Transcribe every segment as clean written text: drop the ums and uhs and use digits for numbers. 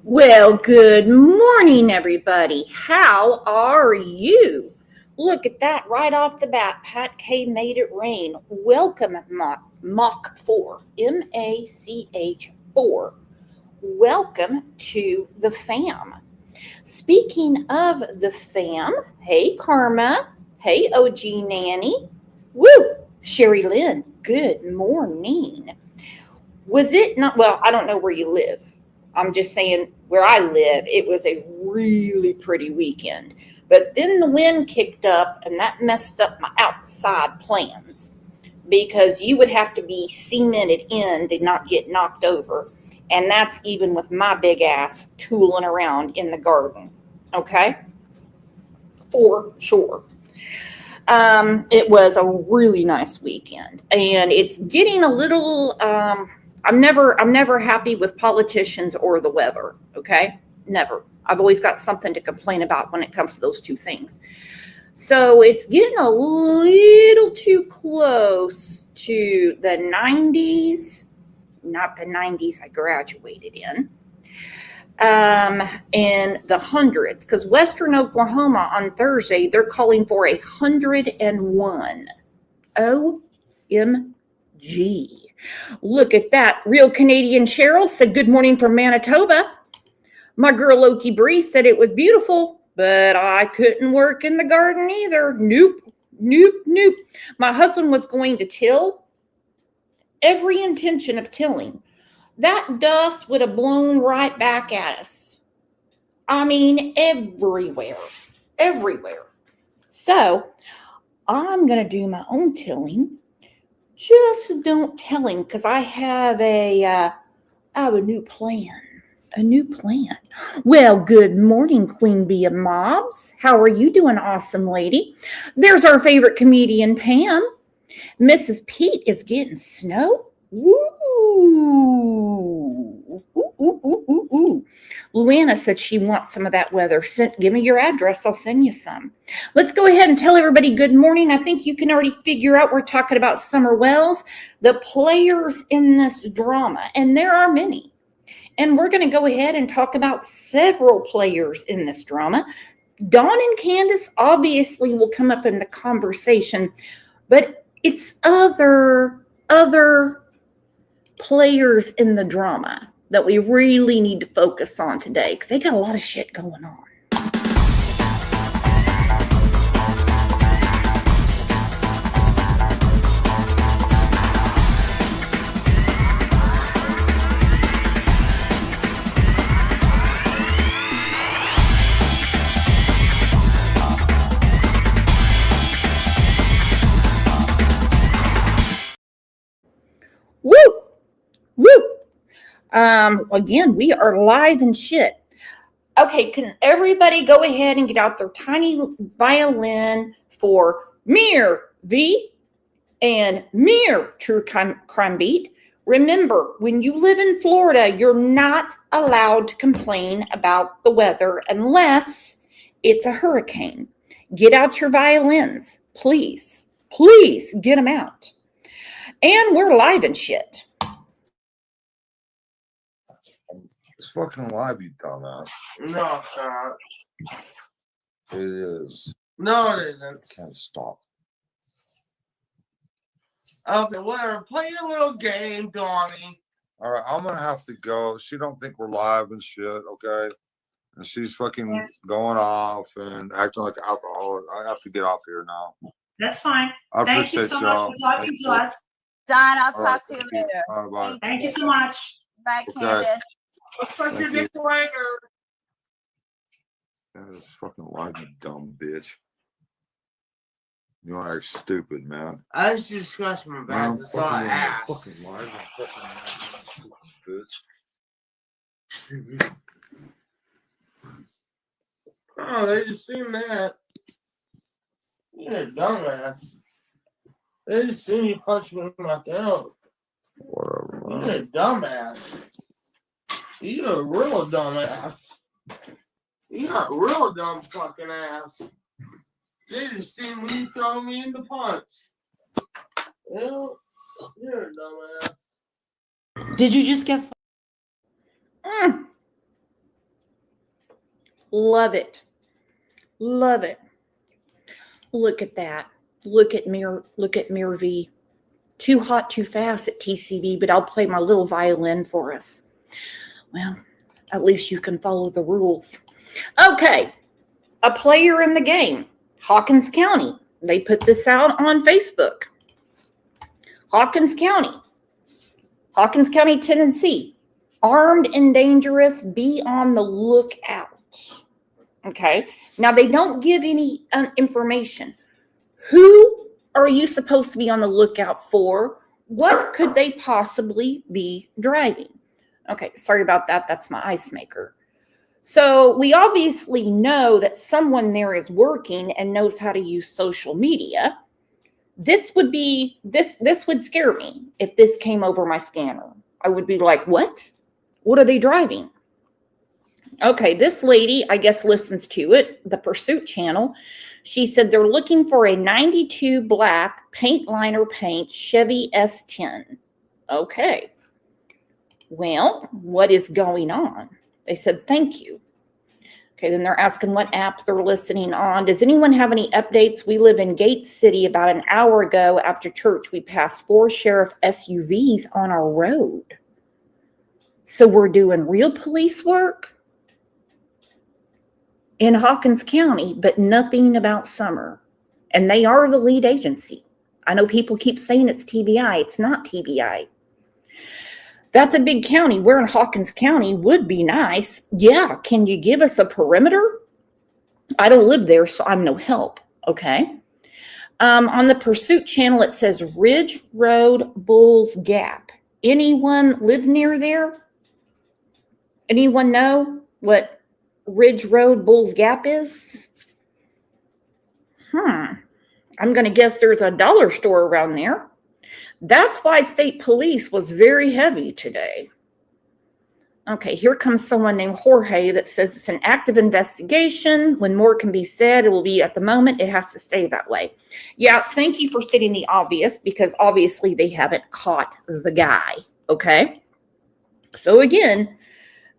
Well, good morning, everybody. How are you? Look at that right off the bat. Pat K made it rain. Welcome, Mach 4, MACH 4. Welcome to the fam. Speaking of the fam, hey, Karma. Hey, OG Nanny. Woo! Sherry Lynn, good morning. Was it not? Well, I don't know where you live. I'm just saying where I live, it was a really pretty weekend. But then the wind kicked up and that messed up my outside plans because you would have to be cemented in to not get knocked over. And that's even with my big ass tooling around in the garden. Okay? For sure. It was a really nice weekend, and it's getting a little. I'm never happy with politicians or the weather. Okay, never. I've always got something to complain about when it comes to those two things. So it's getting a little too close to the 90s, not the 90s I graduated in. In the hundreds, because Western Oklahoma on Thursday, they're calling for 101. OMG. Look at that. Real Canadian Cheryl said, good morning from Manitoba. My girl Loki Bree said it was beautiful, but I couldn't work in the garden either. Nope. My husband was going to till. Every intention of tilling. That dust would have blown right back at us. I mean, everywhere. So I'm going to do my own tilling. Just don't tell him, because I have a new plan. Well, good morning, Queen Bee of Mobs. How are you doing, awesome lady? There's our favorite comedian, Pam. Mrs. Pete is getting snow. Woo! Ooh. Luana said she wants some of that weather. Give me your address. I'll send you some. Let's go ahead and tell everybody good morning. I think you can already figure out we're talking about Summer Wells, the players in this drama, and there are many. And we're going to go ahead and talk about several players in this drama. Dawn and Candace obviously will come up in the conversation, but it's other players in the drama that we really need to focus on today, because they got a lot of shit going on. Again, we are live and shit. Okay, can everybody go ahead and get out their tiny violin for Mir V and Mir True Crime Beat? Remember, when you live in Florida, you're not allowed to complain about the weather unless it's a hurricane. Get out your violins, please. Please get them out. And we're live and shit. It's fucking live, you dumbass. No, it's not. It is. No, it isn't. Can't stop. Okay, whatever. Play your little game, Donnie. All right, I'm gonna have to go. She don't think we're live and shit, okay? And she's fucking going off and acting like an alcoholic. I have to get off here now. That's fine. I Thank you appreciate so y'all. much for talking to us. Don, I'll All right, talk to you later. All right, bye. Thank you so much. Bye, Okay. Candace. Let's put your Thank you. dick later. That is fucking live, you dumb bitch. You are act stupid, man. I just discussed my bag. That's all I asked. Fucking live, you fucking stupid bitch. Oh, they just seen that. You're a dumbass. They just seen you punch me in my throat. Whatever, man. You're a dumbass. You're a real dumbass. You're a real dumb fucking ass. They just seen me throw me in the punch. You're a dumbass. Did you just get Love it. Love it. Look at that. Look at Mirror V. Too hot, too fast at TCB, but I'll play my little violin for us. Well, at least you can follow the rules. Okay. A player in the game, Hawkins County. They put this out on Facebook. Hawkins County, Tennessee. Armed and dangerous, be on the lookout. Okay. Now, they don't give any information. Who are you supposed to be on the lookout for? What could they possibly be driving? Okay, sorry about that. That's my ice maker. So we obviously know that someone there is working and knows how to use social media. This would scare me if this came over my scanner. I would be like, what? What are they driving? Okay, this lady, I guess, listens to it, the Pursuit channel. She said they're looking for a 92 black paint liner paint Chevy S10. Okay. Well, what is going on? They said, thank you. Okay, then they're asking what app they're listening on. Does anyone have any updates? We live in Gates City. About an hour ago after church, we passed 4 sheriff SUVs on our road. So we're doing real police work in Hawkins County, but nothing about Summer. And they are the lead agency. I know people keep saying it's TBI. It's not TBI. That's a big county. We're in Hawkins County. Would be nice. Yeah, can you give us a perimeter? I don't live there, so I'm no help. Okay. On the Pursuit channel, it says Ridge Road, Bulls Gap. Anyone live near there? Anyone know what Ridge Road, Bulls Gap is? I'm going to guess there's a dollar store around there. That's why state police was very heavy today. Okay, here comes someone named Jorge that says it's an active investigation. When more can be said, it will be at the moment. It has to stay that way. Yeah, thank you for stating the obvious, because obviously they haven't caught the guy. Okay, so again,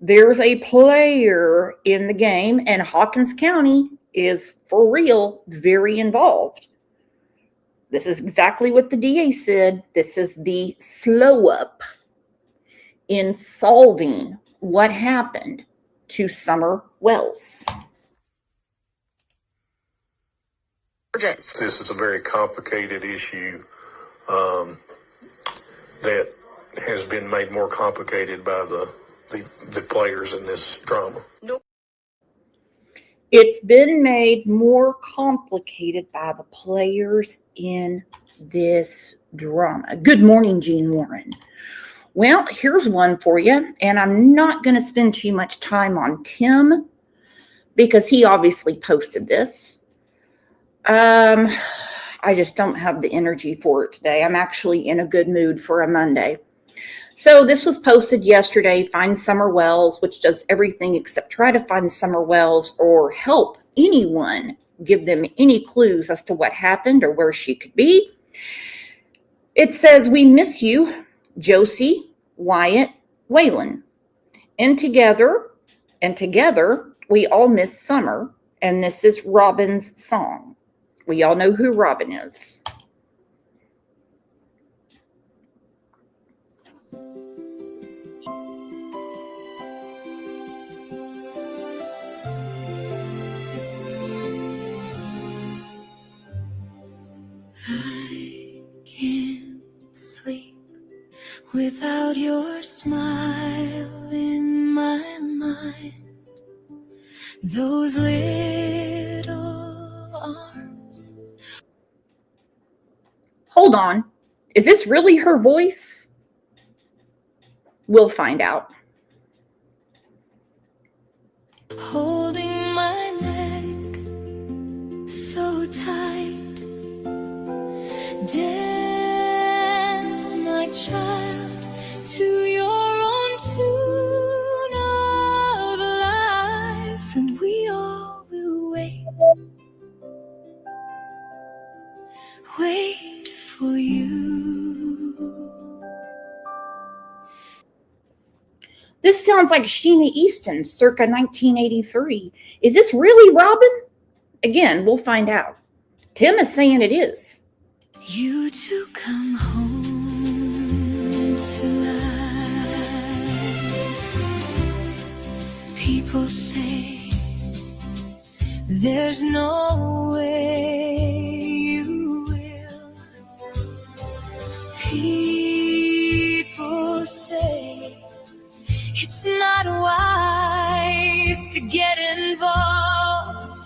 there's a player in the game, and Hawkins County is for real very involved. This is exactly what the DA said. This is the slow up in solving what happened to Summer Wells. This is a very complicated issue that has been made more complicated by the players in this drama. It's been made more complicated by the players in this drama. Good morning, Jean Warren. Well, here's one for you, and I'm not going to spend too much time on Tim because he obviously posted this. I just don't have the energy for it today. I'm actually in a good mood for a Monday. So this was posted yesterday, Find Summer Wells, which does everything except try to find Summer Wells or help anyone give them any clues as to what happened or where she could be. It says, we miss you, Josie, Wyatt, Waylon. And together, we all miss Summer. And this is Robin's song. We all know who Robin is. I can't sleep without your smile in my mind. Those little arms. Hold on. Is this really her voice? We'll find out. Holding my neck so tight. Dance, my child, to your own tune of life, and we all will wait for you. This sounds like Sheena Easton circa 1983. Is this really Robin? Again, we'll find out. Tim is saying it is. You to come home tonight. People say there's no way you will. People say it's not wise to get involved.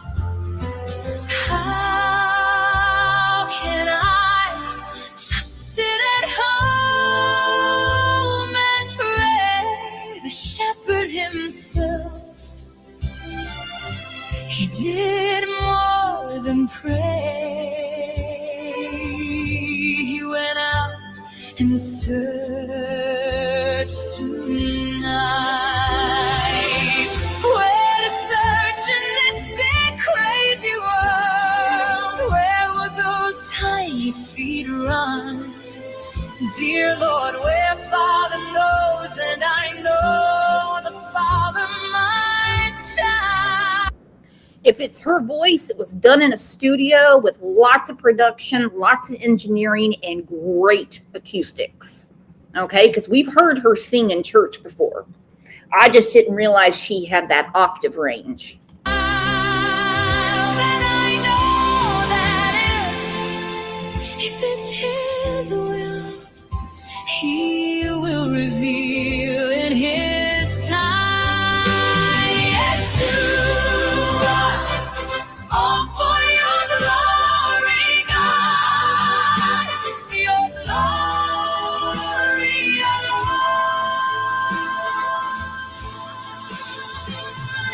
How can I just sit at home and pray? The shepherd himself, he did more than pray. He went out and searched tonight. Where to search in this big crazy world? Where would those tiny feet run? Dear Lord, where Father knows, and I know the Father might shine. If it's her voice, it was done in a studio with lots of production, lots of engineering, and great acoustics. Okay, because we've heard her sing in church before. I just didn't realize she had that octave range. If it's his will, he will reveal in his time. Yeshua, all for your glory, God, your glory alone.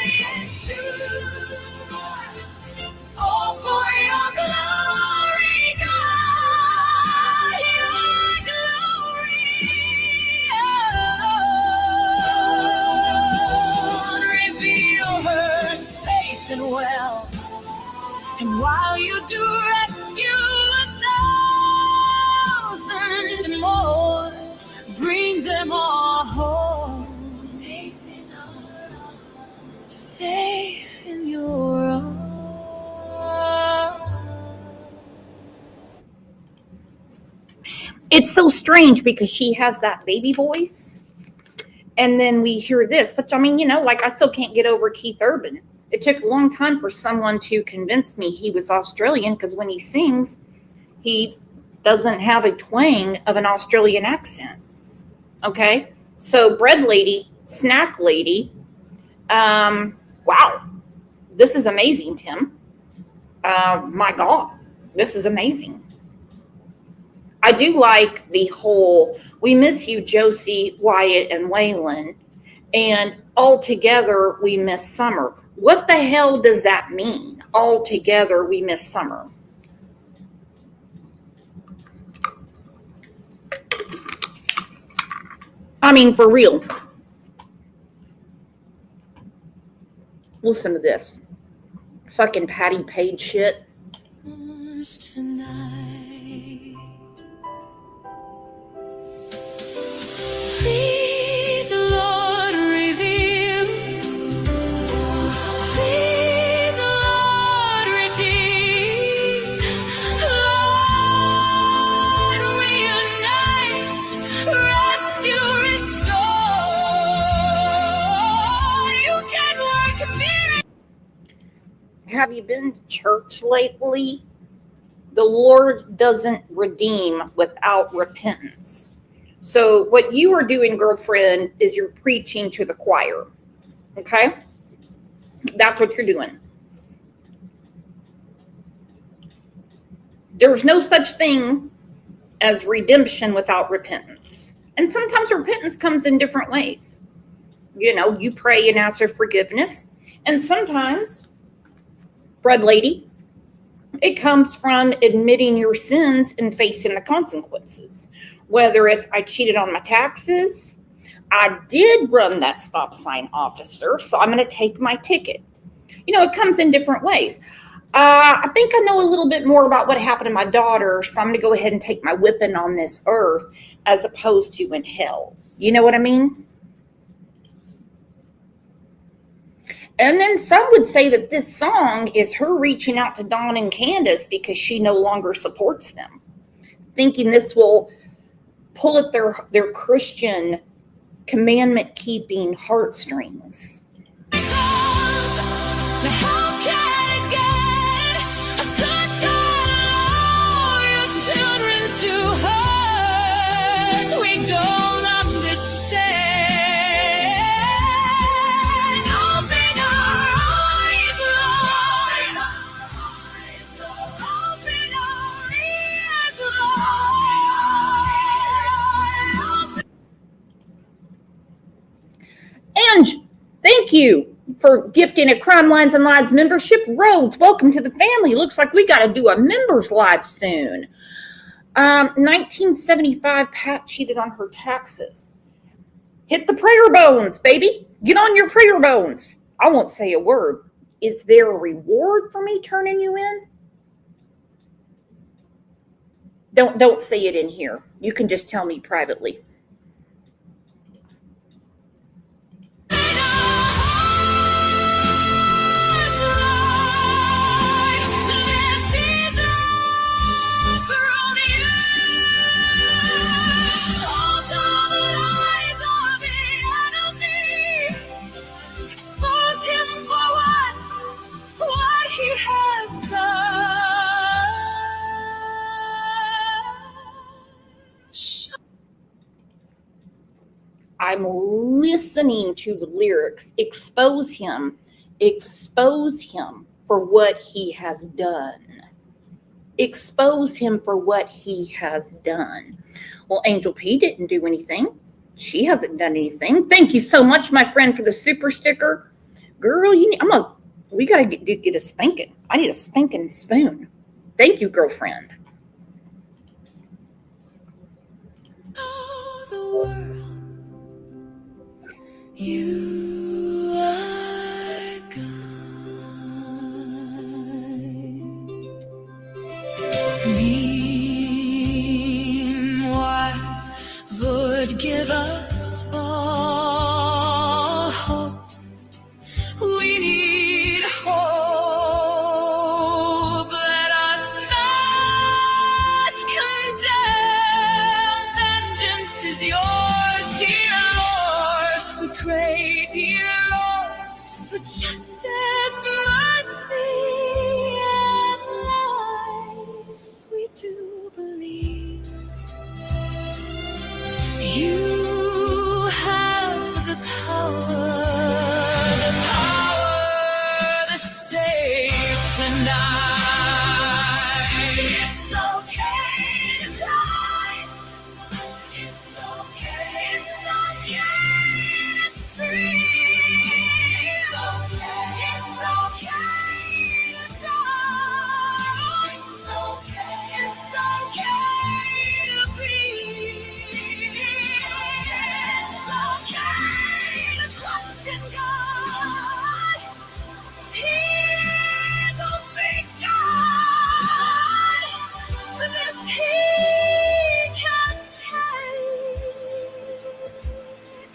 Yeshua, all for your glory, God, your glory alone. Reveal her safe and well, and while you do rescue 1,000 more, bring them all home, safe in our arms, safe in your arms. It's so strange because she has that baby voice, and then we hear this. But I mean, you know, like I still can't get over Keith Urban. It took a long time for someone to convince me he was Australian, because when he sings, he doesn't have a twang of an Australian accent. Okay, so bread lady, snack lady. Wow, this is amazing, Tim. My God, this is amazing. I do like the whole, we miss you, Josie, Wyatt, and Waylon, and all together we miss summer. What the hell does that mean? All together we miss summer. I mean, for real. Listen to this. Fucking Patty Page shit. Tonight. Please, Lord, reveal. Please, Lord, redeem. Lord, reunite, rescue, restore. You can work miracles. Have you been to church lately? The Lord doesn't redeem without repentance. So what you are doing, girlfriend, is you're preaching to the choir. Okay? That's what you're doing. There's no such thing as redemption without repentance. And sometimes repentance comes in different ways. You know, you pray and ask for forgiveness. And sometimes, bread lady, it comes from admitting your sins and facing the consequences. Whether it's I cheated on my taxes, I did run that stop sign, officer, so I'm going to take my ticket. You know, it comes in different ways. I think I know a little bit more about what happened to my daughter, so I'm going to go ahead and take my whipping on this earth as opposed to in hell. You know what I mean? And then some would say that this song is her reaching out to Dawn and Candace because she no longer supports them, thinking this will pull at their Christian commandment-keeping heartstrings. And thank you for gifting a Crime Lines and Lives membership. Rhodes, welcome to the family. Looks like we got to do a members live soon. 1975, Pat cheated on her taxes. Hit the prayer bones, baby. Get on your prayer bones. I won't say a word. Is there a reward for me turning you in? Don't say it in here. You can just tell me privately. I'm listening to the lyrics. Expose him for what he has done. Expose him for what he has done. Well, Angel P didn't do anything. She hasn't done anything. Thank you so much, my friend, for the super sticker. Girl, we gotta get a spanking. I need a spanking spoon. Thank you, girlfriend. Oh, the world. You are God. Meanwhile, would give us all hope. We need hope. Let us not condemn. Vengeance is yours, dear Lord. We pray, dear Lord, for justice, mercy, and life. We do believe you have the power to save tonight. It's okay to die. It's okay to scream. It's okay to die. It's okay to breathe. It's okay to question God. He's a big God. This he can take,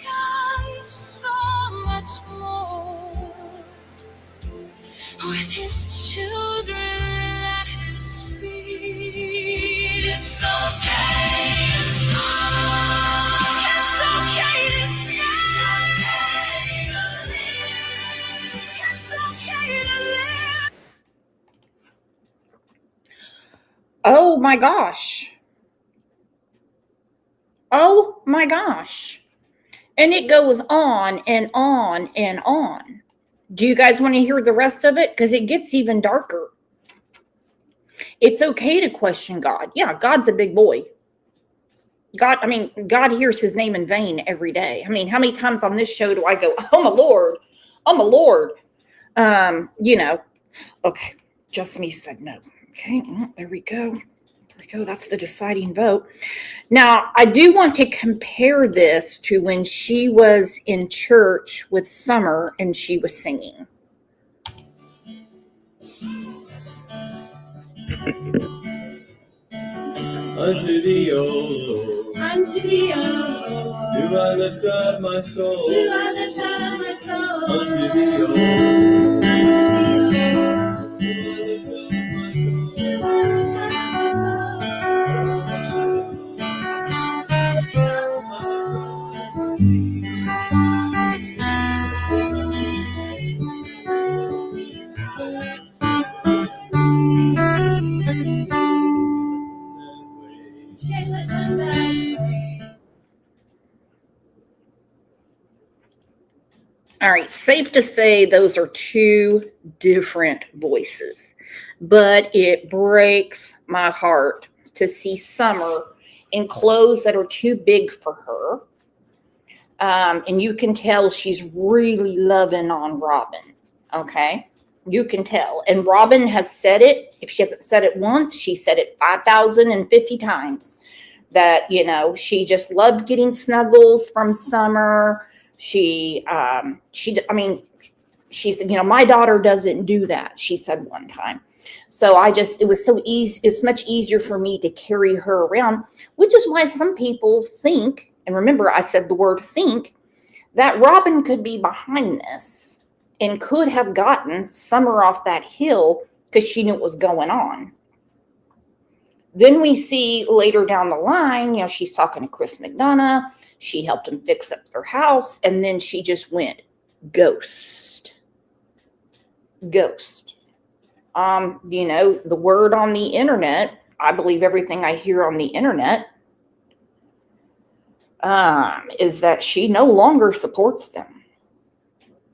and so much more. With his children at his feet, it's okay to smile. It's okay to live. It's okay to live. Oh my gosh. Oh my gosh. And it goes on and on and on. Do you guys want to hear the rest of it? Because it gets even darker. It's okay to question God. Yeah, God's a big boy. God hears his name in vain every day. I mean, how many times on this show do I go, oh my Lord, oh my Lord. Okay, just me said no. Okay, well, there we go. That's the deciding vote. Now, I do want to compare this to when she was in church with Summer and she was singing. Unto thee, O Lord, unto thee, O Lord, do I lift up my soul. do I lift up my soul. Under the All right, safe to say those are two different voices, but it breaks my heart to see Summer in clothes that are too big for her. And you can tell she's really loving on Robin. Okay, you can tell. And Robin has said it. If she hasn't said it once, she said it 5,050 times. That, you know, she just loved getting snuggles from Summer. She said, you know, my daughter doesn't do that, she said one time. So it was so easy. It's much easier for me to carry her around, which is why some people think, and remember I said the word think, that Robin could be behind this and could have gotten Summer off that hill because she knew what was going on. Then we see later down the line, you know, she's talking to Chris McDonough. She helped him fix up their house. And then she just went ghost. Ghost. You know, the word on the internet, I believe everything I hear on the internet, is that she no longer supports them.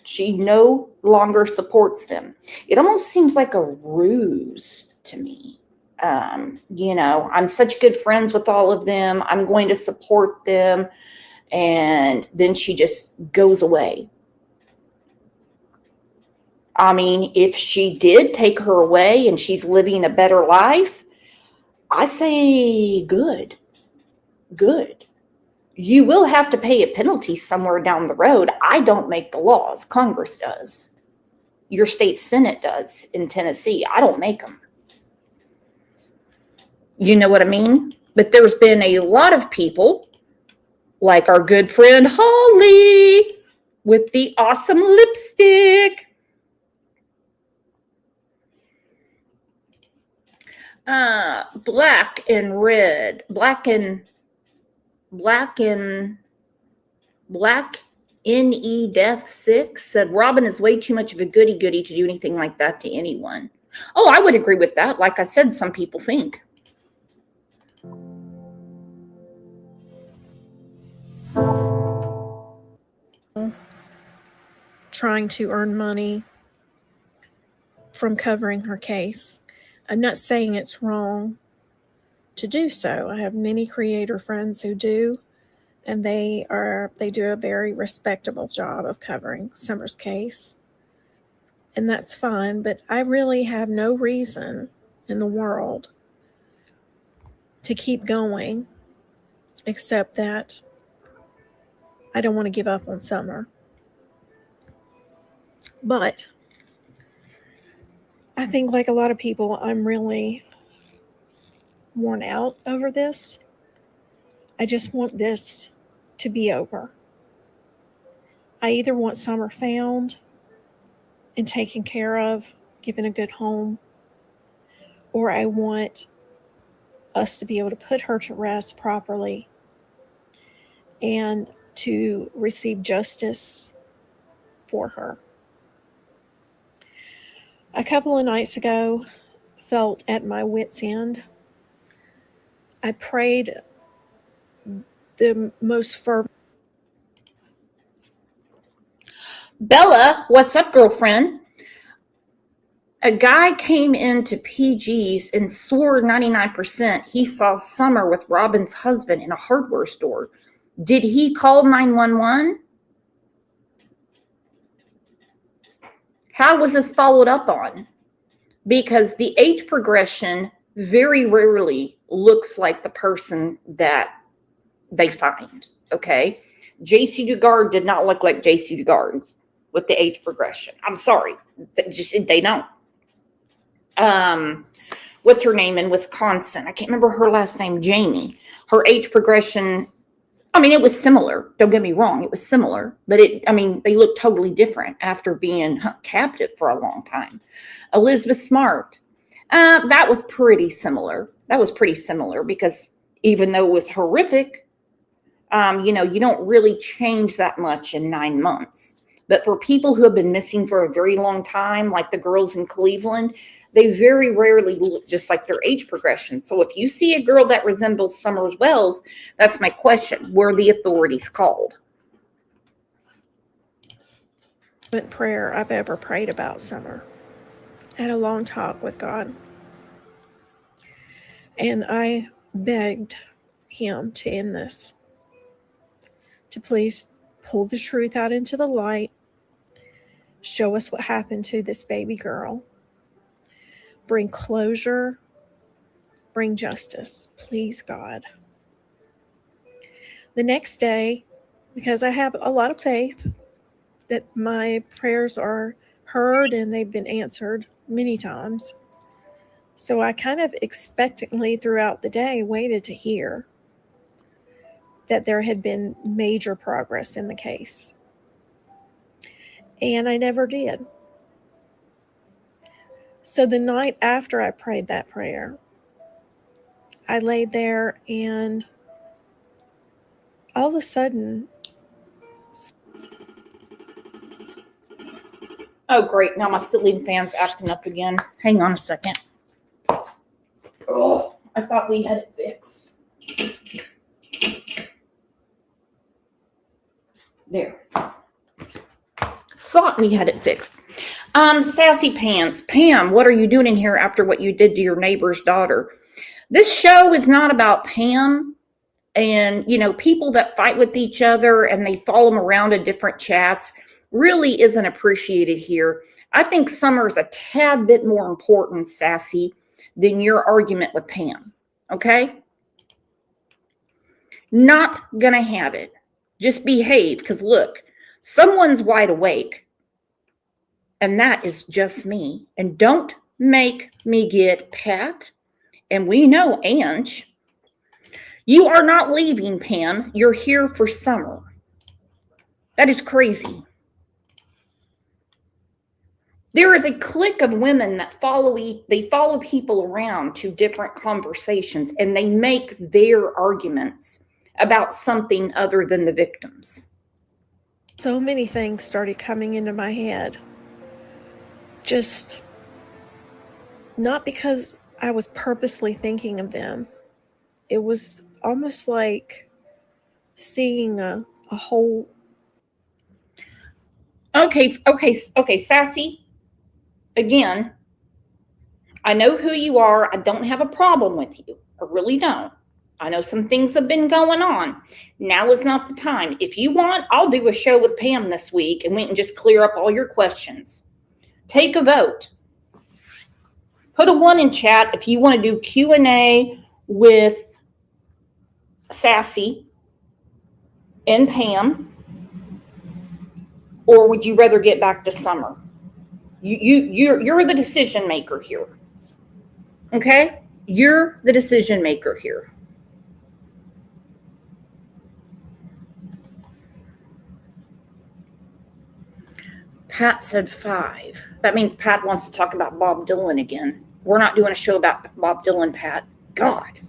She no longer supports them. It almost seems like a ruse to me. You know, I'm such good friends with all of them. I'm going to support them. And then she just goes away. I mean, if she did take her away and she's living a better life, I say good. Good. You will have to pay a penalty somewhere down the road. I don't make the laws. Congress does. Your state Senate does in Tennessee. I don't make them. You know what I mean? But there's been a lot of people, like our good friend Holly with the awesome lipstick. Black and red, black NE Death 6 said Robin is way too much of a goody-goody to do anything like that to anyone. Oh, I would agree with that. Like I said, some people think. Trying to earn money from covering her case. I'm not saying it's wrong to do so. I have many creator friends who do, and they do a very respectable job of covering Summer's case. And that's fine, but I really have no reason in the world to keep going except that I don't want to give up on Summer. But I think, like a lot of people, I'm really worn out over this. I just want this to be over. I either want Summer found and taken care of, given a good home, or I want us to be able to put her to rest properly and to receive justice for her. A couple of nights ago, felt at my wit's end. I prayed the most fervent. Bella, what's up, girlfriend? A guy came into PG's and swore 99% he saw Summer with Robin's husband in a hardware store. Did he call 911? How was this followed up on? Because the age progression very rarely looks like the person that they find, okay? J.C. Dugard did not look like J.C. Dugard with the age progression. I'm sorry. They don't. What's her name in Wisconsin? I can't remember her last name, Jamie. Her age progression I mean, it was similar. Don't get me wrong. It was similar, but they looked totally different after being captive for a long time. Elizabeth Smart, that was pretty similar. That was pretty similar because even though it was horrific, you don't really change that much in 9 months. But for people who have been missing for a very long time, like the girls in Cleveland, they very rarely look just like their age progression. So if you see a girl that resembles Summer Wells, that's my question. Were the authorities called? Prayer I've ever prayed about Summer. I had a long talk with God. And I begged him to end this. To please pull the truth out into the light. Show us what happened to this baby girl. Bring closure. Bring justice. Please, God. The next day, because I have a lot of faith that my prayers are heard and they've been answered many times. So I kind of expectantly throughout the day waited to hear that there had been major progress in the case. And I never did. So the night after I prayed that prayer, I laid there and all of a sudden... Oh, great. Now my ceiling fan's acting up again. Hang on a second. Oh, I thought we had it fixed. There. Thought we had it fixed. Sassy Pants. Pam, what are you doing in here after what you did to your neighbor's daughter? This show is not about Pam and, people that fight with each other and they follow them around in different chats really isn't appreciated here. I think Summer's a tad bit more important, Sassy, than your argument with Pam. Okay? Not gonna have it. Just behave, because look, someone's wide awake. And that is just me. And don't make me get Pat. And we know Ange. You are not leaving, Pam. You're here for Summer. That is crazy. There is a clique of women that follow people around to different conversations, and they make their arguments about something other than the victims. So many things started coming into my head. Just not because I was purposely thinking of them. It was almost like seeing a whole... Okay, Sassy. Again, I know who you are. I don't have a problem with you. I really don't. I know some things have been going on. Now is not the time. If you want, I'll do a show with Pam this week and we can just clear up all your questions. Take a vote. Put a 1 in chat if you want to do Q&A with Sassy and Pam, or would you rather get back to Summer? You're the decision maker here. Okay? You're the decision maker here. Pat said 5. That means Pat wants to talk about Bob Dylan again. We're not doing a show about Bob Dylan, Pat. God.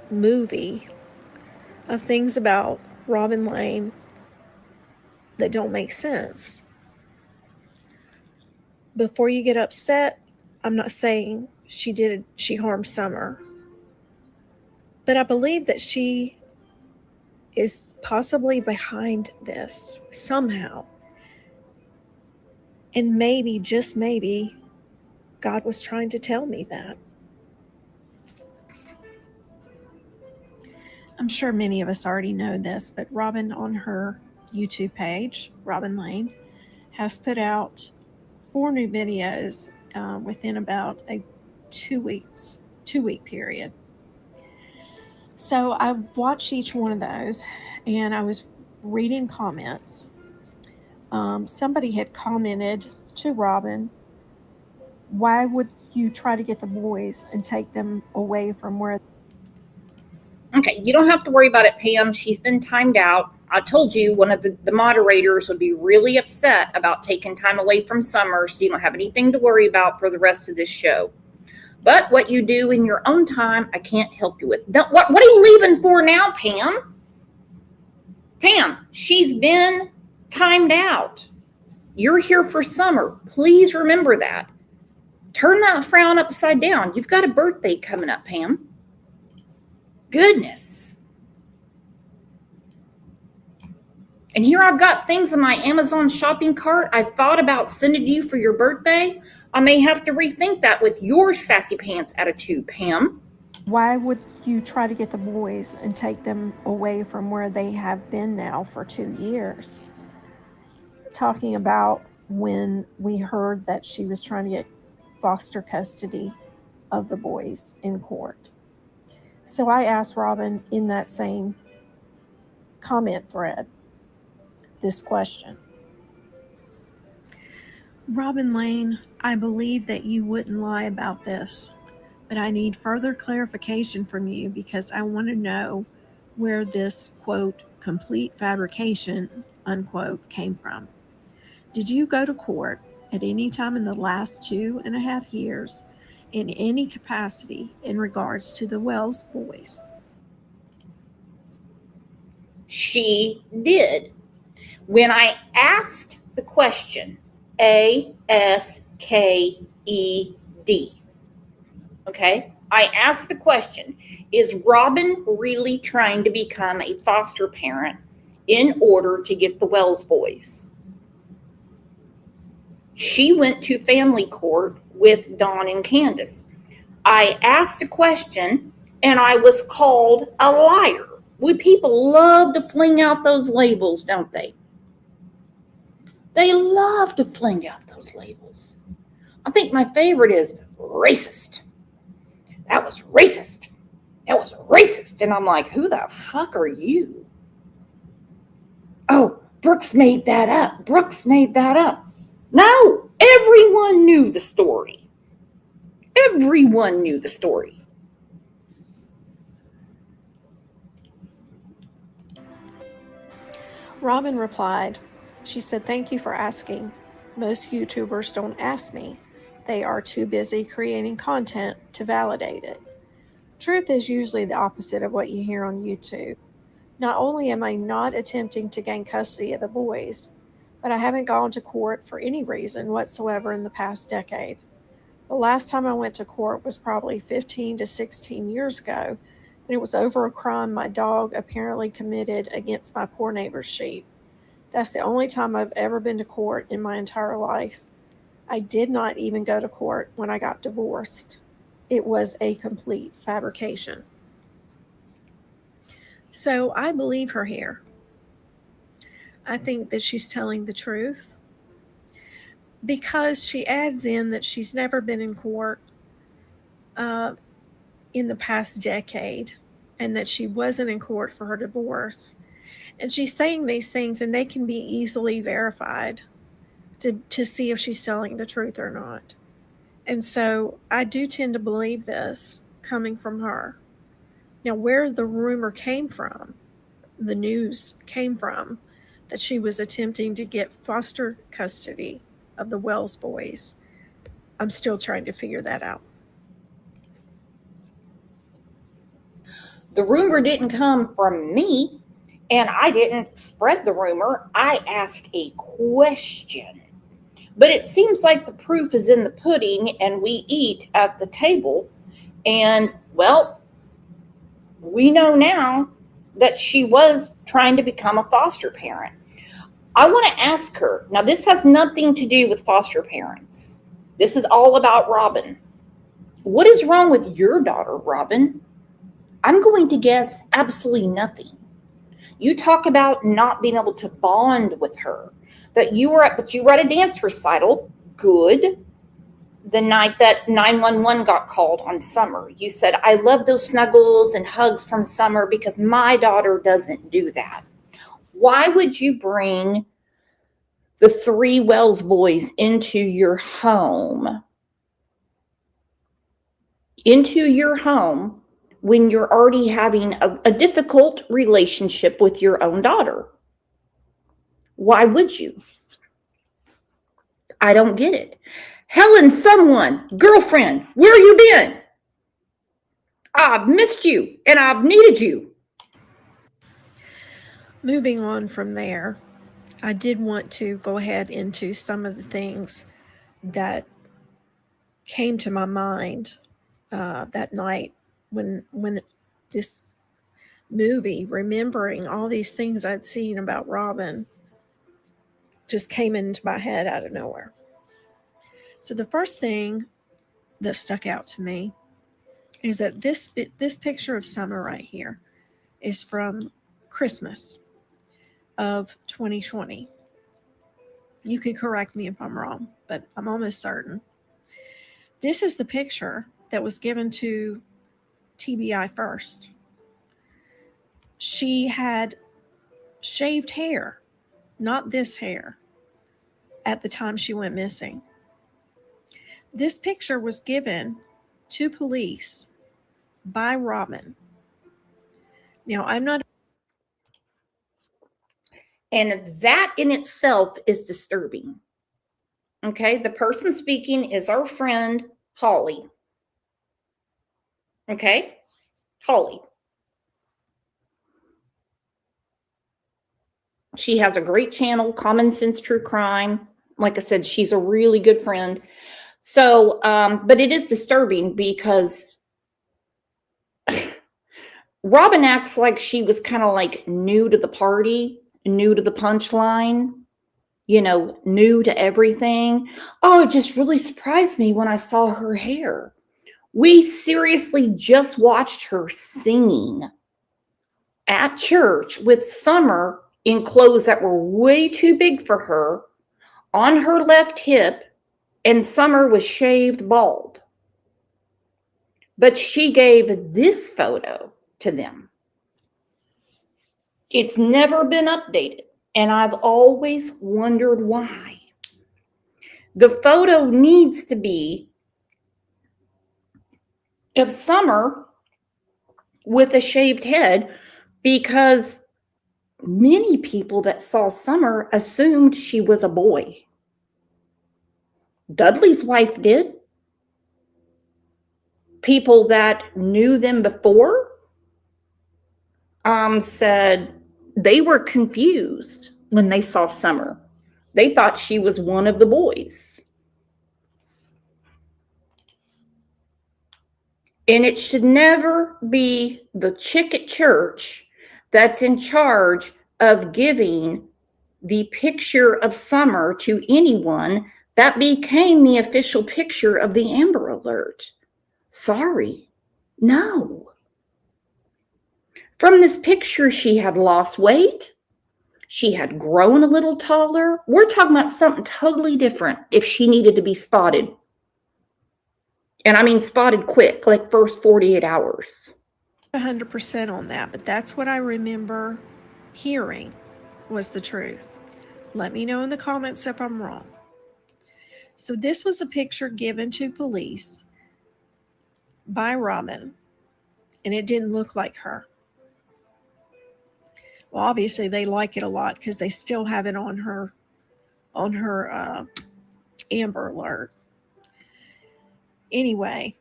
Movie of things about Robin Lane that don't make sense. Before you get upset, I'm not saying she harmed Summer. But I believe that she is possibly behind this somehow. And maybe, just maybe, God was trying to tell me that. I'm sure many of us already know this, but Robin on her YouTube page, Robin Lane, has put out 4 new videos within about a 2-week period. So I watched each one of those and I was reading comments. Somebody had commented to Robin, why would you try to get the boys and take them away from where Okay, you don't have to worry about it, Pam. She's been timed out. I told you one of the moderators would be really upset about taking time away from Summer, so you don't have anything to worry about for the rest of this show. But what you do in your own time, I can't help you with. What are you leaving for now, Pam? Pam, she's been timed out. You're here for Summer. Please remember that. Turn that frown upside down. You've got a birthday coming up, Pam. Goodness. And here I've got things in my Amazon shopping cart I thought about sending you for your birthday. I may have to rethink that with your sassy pants attitude, Pam. Why would you try to get the boys and take them away from where they have been now for 2 years? Talking about when we heard that she was trying to get foster custody of the boys in court. So I asked Robin in that same comment thread this question. Robin Lane, I believe that you wouldn't lie about this, but I need further clarification from you because I want to know where this, quote, complete fabrication, unquote, came from. Did you go to court at any time in the last 2.5 years in any capacity in regards to the Wells boys? She did. When I asked the question, A-S-K-E-D, okay? I asked the question, is Robin really trying to become a foster parent in order to get the Wells boys? She went to family court with Dawn and Candace. I asked a question and I was called a liar. People love to fling out those labels, don't they? They love to fling out those labels. I think my favorite is racist. That was racist. That was racist. And I'm like, who the fuck are you? Oh, Brooks made that up. Brooks made that up. No, everyone knew the story. Everyone knew the story. Robin replied, she said, thank you for asking. Most YouTubers don't ask me. They are too busy creating content to validate it. Truth is usually the opposite of what you hear on YouTube. Not only am I not attempting to gain custody of the boys, but I haven't gone to court for any reason whatsoever in the past decade. The last time I went to court was probably 15 to 16 years ago, and it was over a crime my dog apparently committed against my poor neighbor's sheep. That's the only time I've ever been to court in my entire life. I did not even go to court when I got divorced. It was a complete fabrication. So I believe her here. I think that she's telling the truth because she adds in that she's never been in court in the past decade and that she wasn't in court for her divorce. And she's saying these things and they can be easily verified to see if she's telling the truth or not. And so I do tend to believe this coming from her. Now, where the rumor came from, the news came from, that she was attempting to get foster custody of the Wells boys, I'm still trying to figure that out. The rumor didn't come from me, and I didn't spread the rumor. I asked a question. But it seems like the proof is in the pudding, and we eat at the table. And, well, we know now that she was trying to become a foster parent. I want to ask her, now this has nothing to do with foster parents. This is all about Robin. What is wrong with your daughter, Robin? I'm going to guess absolutely nothing. You talk about not being able to bond with her. But you were at a dance recital. Good. The night that 911 got called on Summer, you said, I love those snuggles and hugs from Summer because my daughter doesn't do that. Why would you bring the 3 Wells boys into your home when you're already having a difficult relationship with your own daughter? Why would you? I don't get it. Helen, someone, girlfriend, where you been? I've missed you and I've needed you. Moving on from there, I did want to go ahead into some of the things that came to my mind that night when this movie, remembering all these things I'd seen about Robin, just came into my head out of nowhere. So the first thing that stuck out to me is that this picture of Summer right here is from Christmas of 2020. You can correct me if I'm wrong, but I'm almost certain. This is the picture that was given to TBI first. She had shaved hair, not this hair, at the time she went missing. This picture was given to police by Robin. Now, I'm not. And that in itself is disturbing. Okay, the person speaking is our friend Holly. Okay, Holly. She has a great channel, Common Sense True Crime. Like I said, she's a really good friend. So, but it is disturbing because Robin acts like she was kind of like new to the party, new to the punchline, you know, new to everything. Oh, it just really surprised me when I saw her hair. We seriously just watched her singing at church with Summer in clothes that were way too big for her, on her left hip, and Summer was shaved bald. But she gave this photo to them. It's never been updated, and I've always wondered why. The photo needs to be of Summer with a shaved head, because many people that saw Summer assumed she was a boy. Dudley's wife did. People that knew them before said they were confused when they saw Summer. They thought she was one of the boys. And it should never be the chick at church that's in charge of giving the picture of Summer to anyone that became the official picture of the Amber Alert. Sorry, no. From this picture, she had lost weight. She had grown a little taller. We're talking about something totally different if she needed to be spotted. And I mean spotted quick, like first 48 hours. 100% on that, but that's what I remember hearing was the truth. Let me know in the comments if I'm wrong. So this was a picture given to police by Robin, and it didn't look like her. Well, obviously they like it a lot because they still have it on her Amber Alert. Anyway,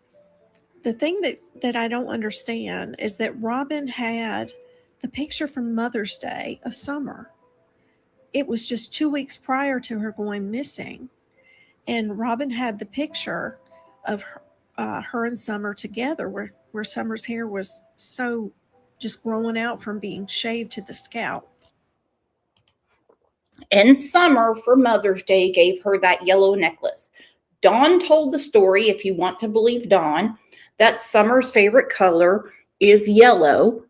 the thing that I don't understand is that Robin had the picture from Mother's Day of Summer. It was just 2 weeks prior to her going missing. And Robin had the picture of her and Summer together where Summer's hair was so just growing out from being shaved to the scalp. And Summer, for Mother's Day, gave her that yellow necklace. Dawn told the story, if you want to believe Dawn, that Summer's favorite color is yellow,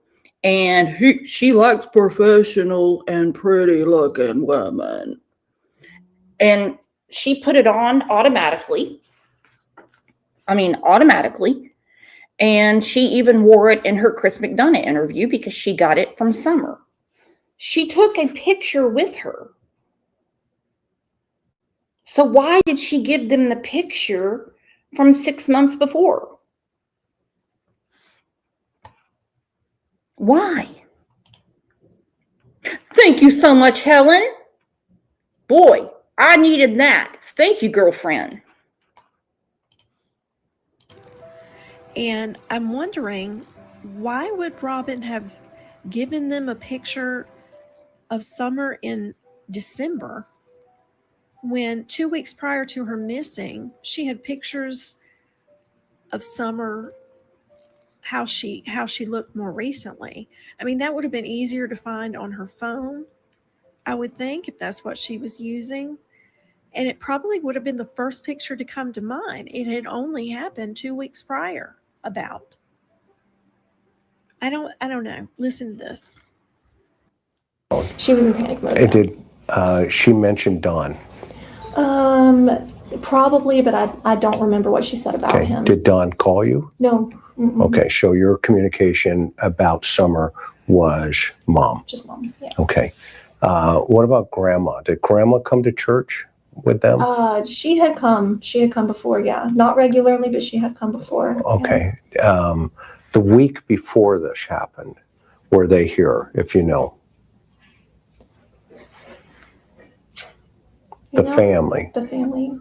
and she likes professional and pretty looking women. And she put it on automatically. And she even wore it in her Chris McDonough interview because she got it from Summer. She took a picture with her. So why did she give them the picture from 6 months before? Why? Thank you so much, Helen. Boy, I needed that. Thank you, girlfriend. And I'm wondering, why would Robin have given them a picture of Summer in December when 2 weeks prior to her missing, she had pictures of Summer, how she looked more recently? I mean, that would have been easier to find on her phone, I would think, if that's what she was using. And it probably would have been the first picture to come to mind. It had only happened 2 weeks prior about. I don't know. Listen to this. She was in panic mode. It did. She mentioned Don. Probably, but I don't remember what she said about him. Did Don call you? No. Mm-mm. Okay, so your communication about Summer was Mom. Just Mom. Yeah. Okay. What about Grandma? Did Grandma come to church with them? She had come. She had come before. Yeah, not regularly, but she had come before. Okay. Yeah. The week before this happened, were they here? If you know. The family. The family.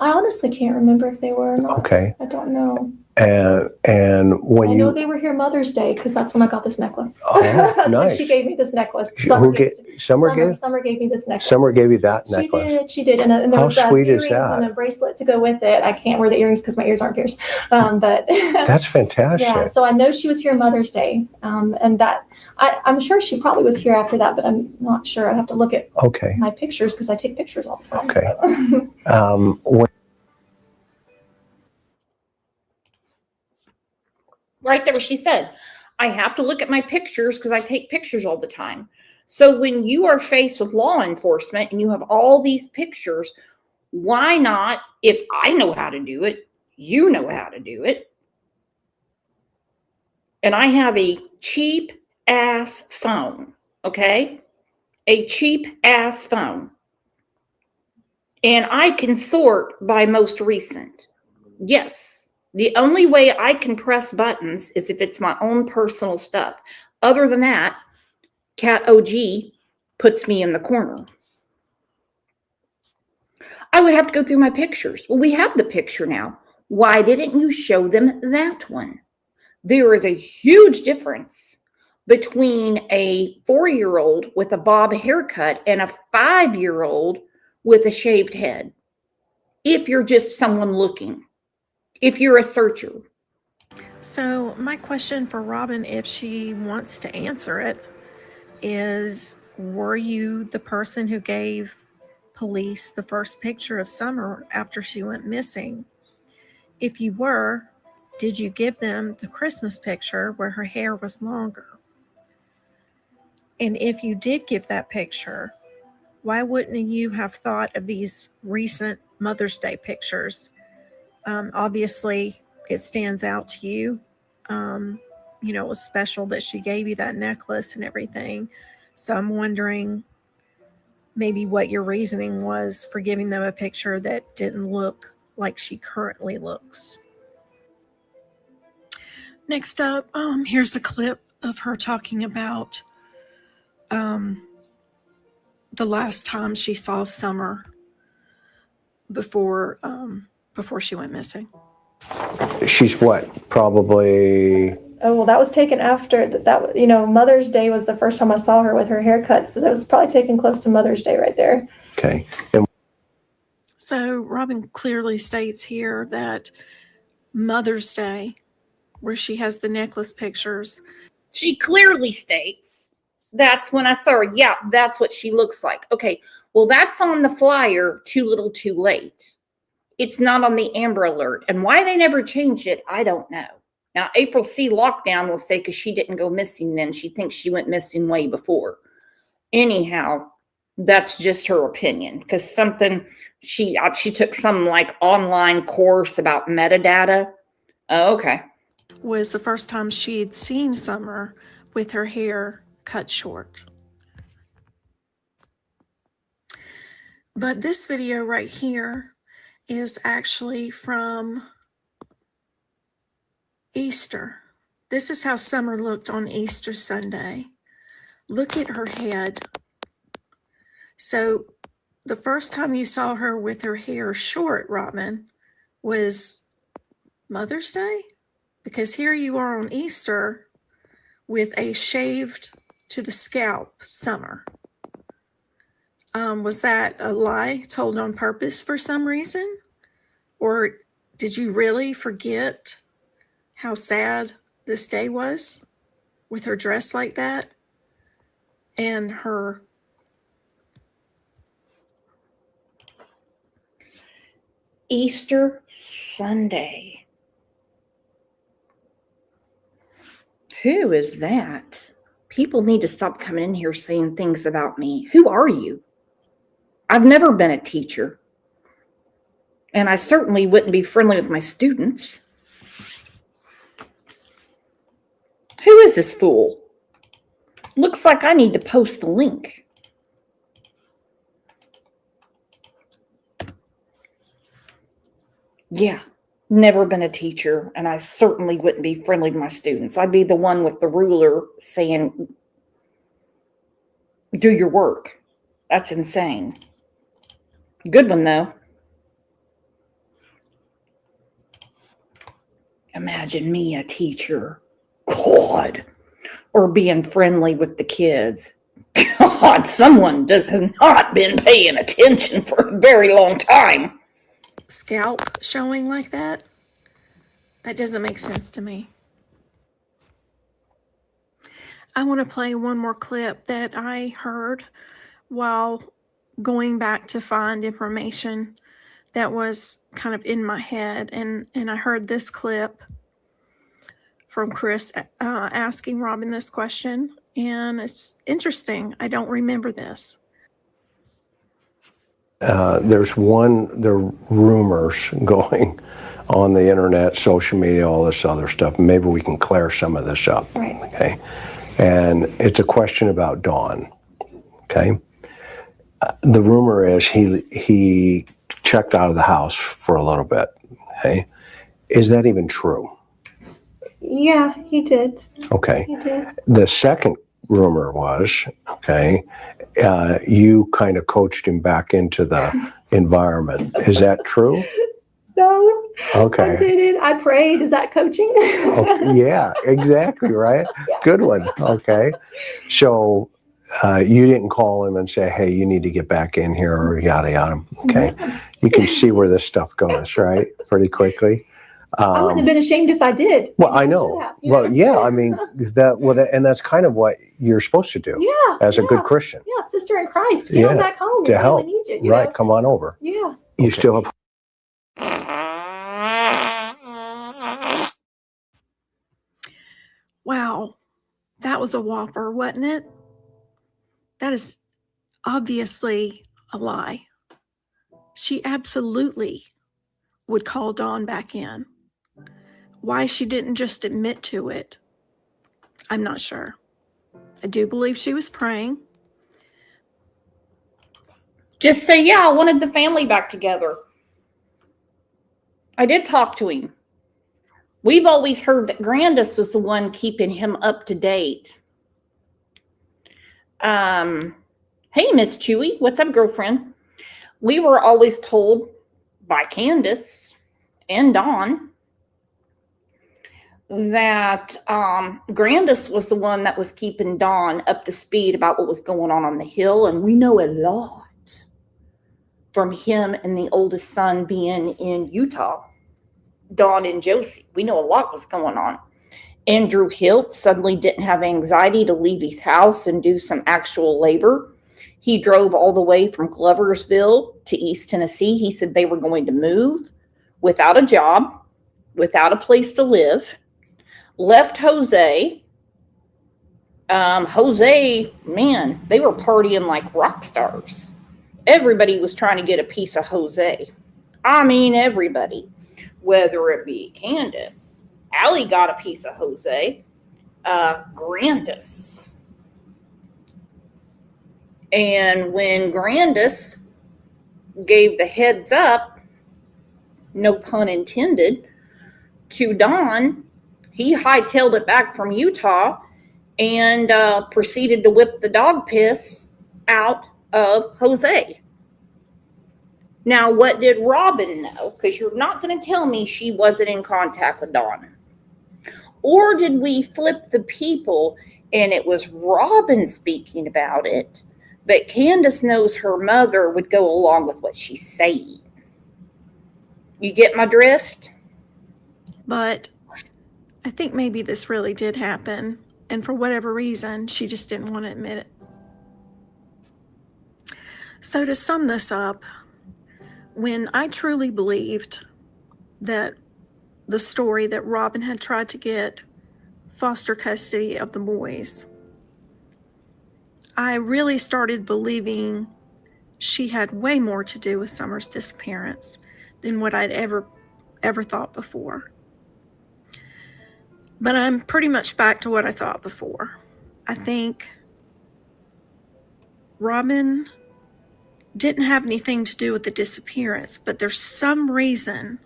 I honestly can't remember if they were or not. Okay. I don't know. And when I know they were here Mother's Day because that's when I got this necklace. Oh, That's nice. when she gave me this necklace. Summer gave me this necklace. Summer gave you that necklace. She did. And there How was sweet is earrings that? and a bracelet to go with it. I can't wear the earrings because my ears aren't pierced. But That's fantastic. yeah, so I know she was here Mother's Day. And that I'm sure she probably was here after that, but I'm not sure. I'd have to look at my pictures because I take pictures all the time. Okay. So. Right there, she said, I have to look at my pictures because I take pictures all the time. So when you are faced with law enforcement and you have all these pictures, why not, if I know how to do it, you know how to do it? And I have a cheap ass phone, okay? A cheap ass phone. And I can sort by most recent. Yes. The only way I can press buttons is if it's my own personal stuff. Other than that, Cat OG puts me in the corner. I would have to go through my pictures. Well, we have the picture now. Why didn't you show them that one? There is a huge difference between a 4-year-old with a bob haircut and a 5-year-old with a shaved head. If you're just someone looking. If you're a searcher. So my question for Robin, if she wants to answer it, is, were you the person who gave police the first picture of Summer after she went missing? If you were, did you give them the Christmas picture where her hair was longer? And if you did give that picture, why wouldn't you have thought of these recent Mother's Day pictures? Obviously, it stands out to you. It was special that she gave you that necklace and everything. So I'm wondering maybe what your reasoning was for giving them a picture that didn't look like she currently looks. Next up, here's a clip of her talking about the last time she saw Summer before she went missing. She's what? Probably. Oh, well, that was taken after that. Mother's Day was the first time I saw her with her haircut. So that was probably taken close to Mother's Day right there. Okay. So Robin clearly states here that Mother's Day, where she has the necklace pictures. She clearly states that's when I saw her. Yeah, that's what she looks like. Okay, well, that's on the flyer, Too Little Too Late. It's not on the Amber Alert. And why they never changed it, I don't know. Now, April C. Lockdown will say because she didn't go missing then. She thinks she went missing way before. Anyhow, that's just her opinion. Because she took some like online course about metadata. Oh, okay. Was the first time she'd seen Summer with her hair cut short. But this video right here is actually from Easter. This is how Summer looked on Easter Sunday. Look at her head. So the first time you saw her with her hair short, Robin, was Mother's Day? Because here you are on Easter with a shaved to the scalp Summer. Was that a lie told on purpose for some reason? Or did you really forget how sad this day was with her dress like that and her... Easter Sunday. Who is that? People need to stop coming in here saying things about me. Who are you? I've never been a teacher. And I certainly wouldn't be friendly with my students. Who is this fool? Looks like I need to post the link. Yeah, never been a teacher, and I certainly wouldn't be friendly to my students. I'd be the one with the ruler saying, do your work. That's insane. Good one, though. Imagine me, a teacher. God. Or being friendly with the kids. God, someone has not been paying attention for a very long time. Scalp showing like that? That doesn't make sense to me. I want to play one more clip that I heard while going back to find information that was kind of in my head. And I heard this clip from Chris asking Robin this question. And it's interesting. I don't remember this. There are rumors going on the internet, social media, all this other stuff. Maybe we can clear some of this up. Right. Okay. And it's a question about Dawn. Okay. The rumor is he checked out of the house for a little bit. Okay. Is that even true? Yeah, he did. Okay. He did. The second rumor was, okay, you kind of coached him back into the environment. Is that true? No. Okay. I didn't. I prayed. Is that coaching? Oh, yeah, exactly, right? Yeah. Good one. Okay. So you didn't call him and say, hey, you need to get back in here or yada, yada. Okay. You can see where this stuff goes, right? Pretty quickly. I wouldn't have been ashamed if I did. Well, I know. Well, yeah, I mean, and that's kind of what you're supposed to do as a good Christian. Yeah, sister in Christ. Get on back home. To help. We need you, Right, know? come on over. Yeah. You still have... Wow, that was a whopper, wasn't it? That is obviously a lie. She absolutely would call Dawn back in. Why she didn't just admit to it, I'm not sure. I do believe she was praying. Just say, yeah, I wanted the family back together. I did talk to him. We've always heard that Candace was the one keeping him up to date. Hey, Miss Chewy, what's up, girlfriend? We were always told by Candace and Dawn that Candace was the one that was keeping Dawn up to speed about what was going on the hill, and we know a lot from him and the oldest son being in Utah. Dawn and Josie. We know a lot was going on. Andrew Hilt suddenly didn't have anxiety to leave his house and do some actual labor. He drove all the way from Gloversville to East Tennessee. He said they were going to move without a job, without a place to live. Left Jose. Jose, man, they were partying like rock stars. Everybody was trying to get a piece of Jose. I mean, everybody. Whether it be Candace, Allie got a piece of Jose, Candace. And when Candace gave the heads up, no pun intended, to Dawn, He hightailed it back from Utah and proceeded to whip the dog piss out of Jose. Now, what did Robin know? Because you're not going to tell me she wasn't in contact with Dawn. Or did we flip the people and it was Robin speaking about it, but Candace knows her mother would go along with what she's saying? You get my drift? But I think maybe this really did happen, and for whatever reason, she just didn't want to admit it. So to sum this up, when I truly believed that the story that Robin had tried to get foster custody of the boys, I really started believing she had way more to do with Summer's disappearance than what I'd ever thought before. But I'm pretty much back to what I thought before. I think Robin didn't have anything to do with the disappearance, but there's some reason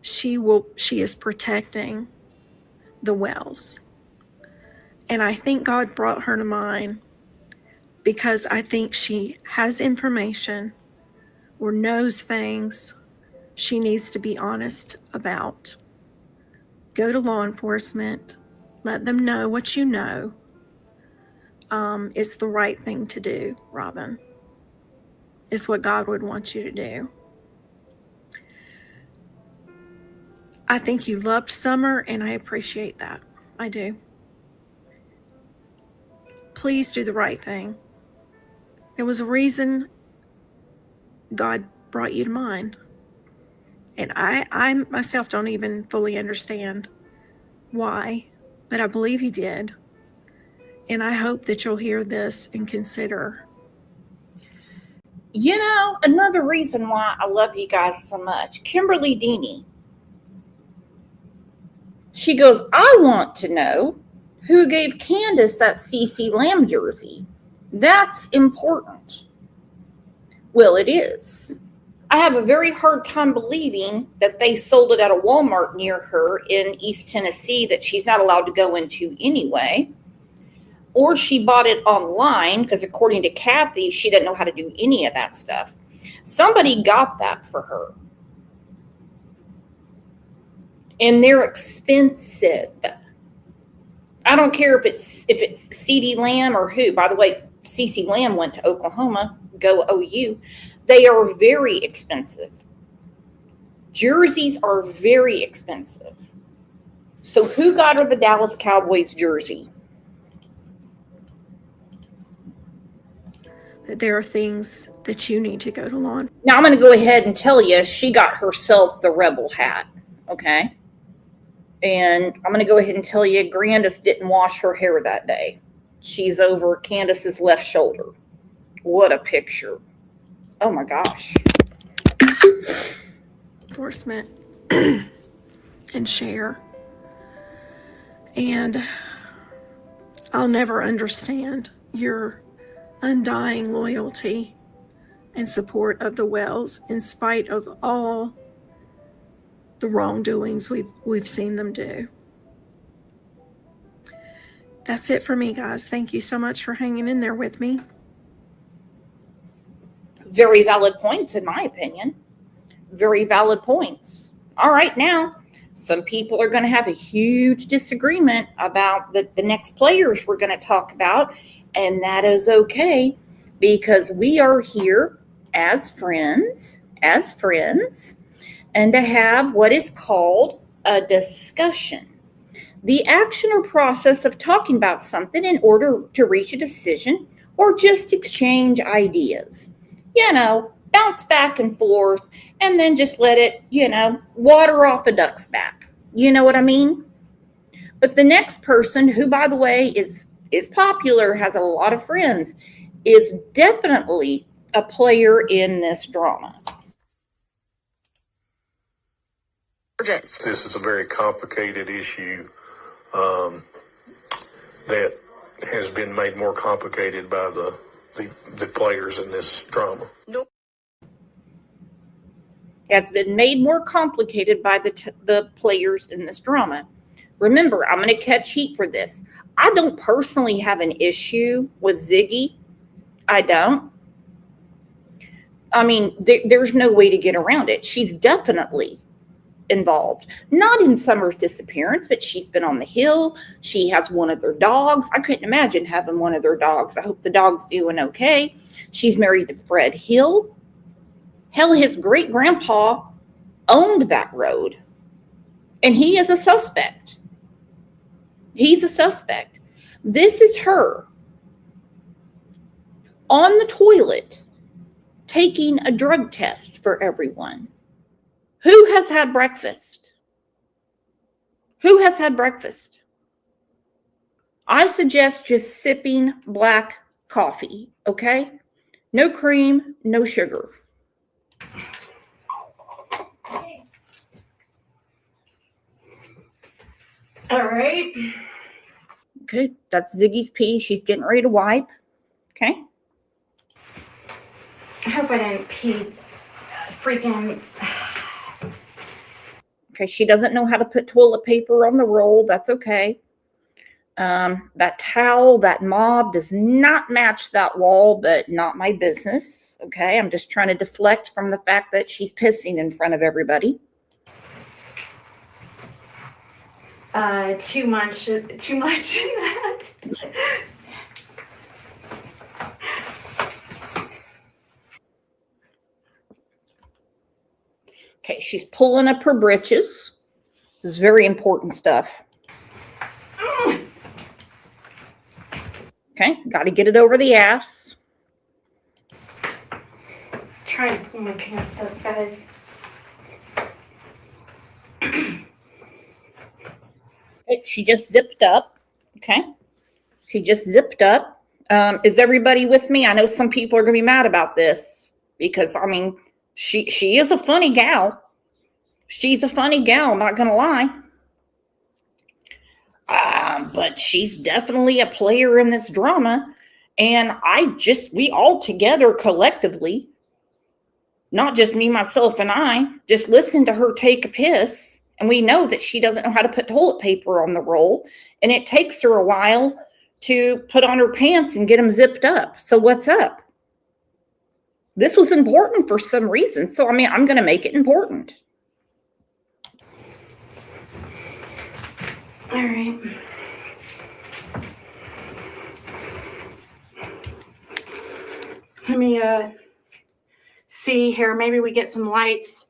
she is protecting the Wells. And I think God brought her to mine because I think she has information or knows things she needs to be honest about. Go to law enforcement, let them know what you know. It's the right thing to do, Robin. It's what God would want you to do. I think you loved Summer, and I appreciate that. I do. Please do the right thing. There was a reason God brought you to mine. And I myself don't even fully understand why, but I believe He did. And I hope that you'll hear this and consider. You know, another reason why I love you guys so much, Kimberly Deeney. She goes, I want to know who gave Candace that CC Lamb jersey. That's important. Well, it is. I have a very hard time believing that they sold it at a Walmart near her in East Tennessee that she's not allowed to go into anyway. Or she bought it online because according to Kathy, she didn't know how to do any of that stuff. Somebody got that for her. And they're expensive. I don't care if it's CeeDee Lamb or who. By the way, CeeCee Lamb went to Oklahoma. Go OU. They are very expensive. Jerseys are very expensive. So who got her the Dallas Cowboys jersey? There are things that you need to go to law enforcement. Now I'm going to go ahead and tell you she got herself the Rebel hat. Okay. And I'm going to go ahead and tell you Candace didn't wash her hair that day. She's over Candace's left shoulder. What a picture. Oh my gosh. Enforcement and share. And I'll never understand your undying loyalty and support of the Wells in spite of all the wrongdoings we've seen them do. That's it for me, guys. Thank you so much for hanging in there with me. Very valid points, in my opinion. Very valid points. All right, now, some people are going to have a huge disagreement about the next players we're going to talk about, and that is okay because we are here as friends, and to have what is called a discussion. The action or process of talking about something in order to reach a decision or just exchange ideas. You know, bounce back and forth and then just let it, water off a duck's back. You know what I mean? But the next person, who, by the way, is popular, has a lot of friends, is definitely a player in this drama. This is a very complicated issue that has been made more complicated by the players in this drama. Nope. It's been made more complicated by the players in this drama. Remember, I'm going to catch heat for this. I don't personally have an issue with Ziggy. I don't. I mean, there's no way to get around it. She's definitely involved. Not in Summer's disappearance, but she's been on the hill. She has one of their dogs. I couldn't imagine having one of their dogs. I hope the dog's doing okay. She's married to Fred Hill. Hell, his great-grandpa owned that road. And he is a suspect. He's a suspect. This is her on the toilet taking a drug test for everyone. Who has had breakfast? Who has had breakfast? I suggest just sipping black coffee, okay? No cream, no sugar. All right. Okay, that's Ziggy's pee. She's getting ready to wipe. Okay. I hope I didn't pee freaking. Okay, she doesn't know how to put toilet paper on the roll. That's okay. That towel, that mop does not match that wall, but not my business. Okay, I'm just trying to deflect from the fact that she's pissing in front of everybody. Too much in that. Okay, she's pulling up her britches. This is very important stuff. Okay, got to get it over the ass. Trying to pull my pants up, guys. Okay, she just zipped up. Okay, she just zipped up. Is everybody with me? I know some people are going to be mad about this because, I mean, she is a funny gal. She's a funny gal, not going to lie. But she's definitely a player in this drama. And we all together collectively, not just me, myself, and I, just listen to her take a piss. And we know that she doesn't know how to put toilet paper on the roll. And it takes her a while to put on her pants and get them zipped up. So what's up? This was important for some reason. So, I mean, I'm going to make it important. All right. Let me see here. Maybe we get some lights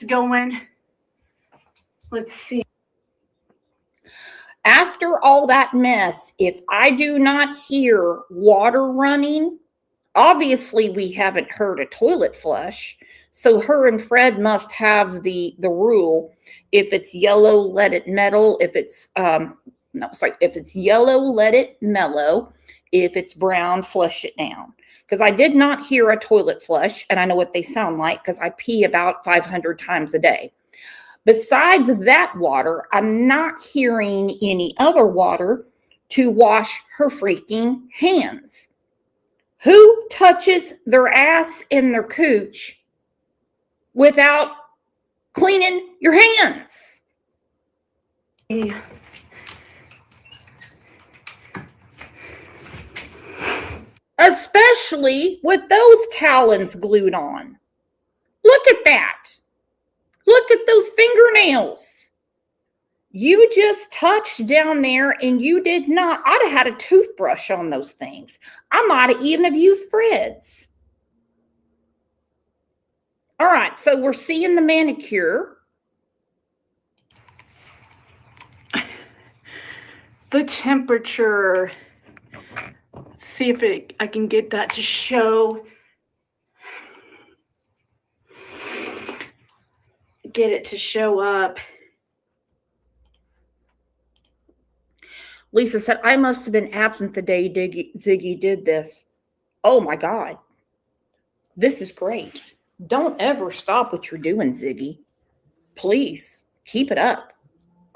going. Let's see. After all that mess, if I do not hear water running, obviously we haven't heard a toilet flush. So her and Fred must have the rule. If it's yellow, let it mellow. If it's if it's yellow, let it mellow. If it's brown, flush it down. Because I did not hear a toilet flush, and I know what they sound like because I pee about 500 times a day. Besides that water, I'm not hearing any other water to wash her freaking hands. Who touches their ass and their cooch without cleaning your hands? Especially with those talons glued on. Look at that. Look at those fingernails. You just touched down there and you did not. I'd have had a toothbrush on those things. I might have even have used Fred's. All right, so we're seeing the manicure. The temperature. See if I can get that to show. Get it to show up. Lisa said, I must have been absent the day Ziggy did this. Oh my God. This is great. Don't ever stop what you're doing, Ziggy. Please keep it up.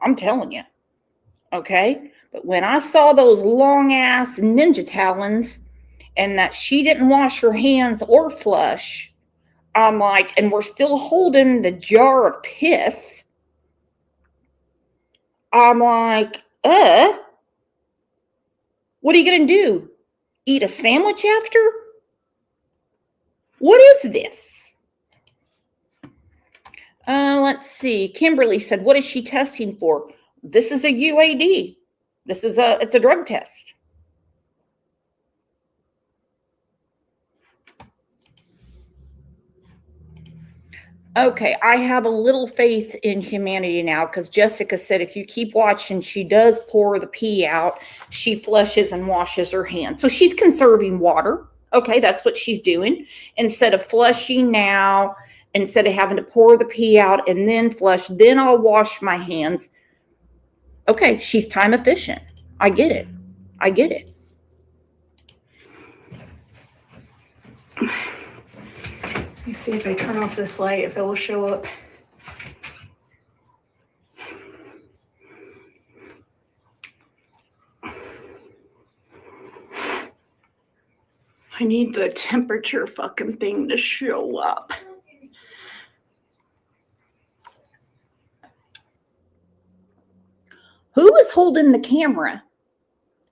I'm telling you. Okay? But when I saw those long ass ninja talons and that she didn't wash her hands or flush, I'm like, and we're still holding the jar of piss. I'm like, what are you going to do? Eat a sandwich after? What is this? Let's see. Kimberly said, what is she testing for? This is a UAD. It's a drug test. Okay, I have a little faith in humanity now because Jessica said if you keep watching, she does pour the pee out. She flushes and washes her hands. So she's conserving water. Okay, that's what she's doing. Instead of flushing now, instead of having to pour the pee out and then flush, then I'll wash my hands. Okay, she's time efficient. I get it. I get it. Let me see if I turn off this light, if it will show up. I need the temperature fucking thing to show up. Who is holding the camera?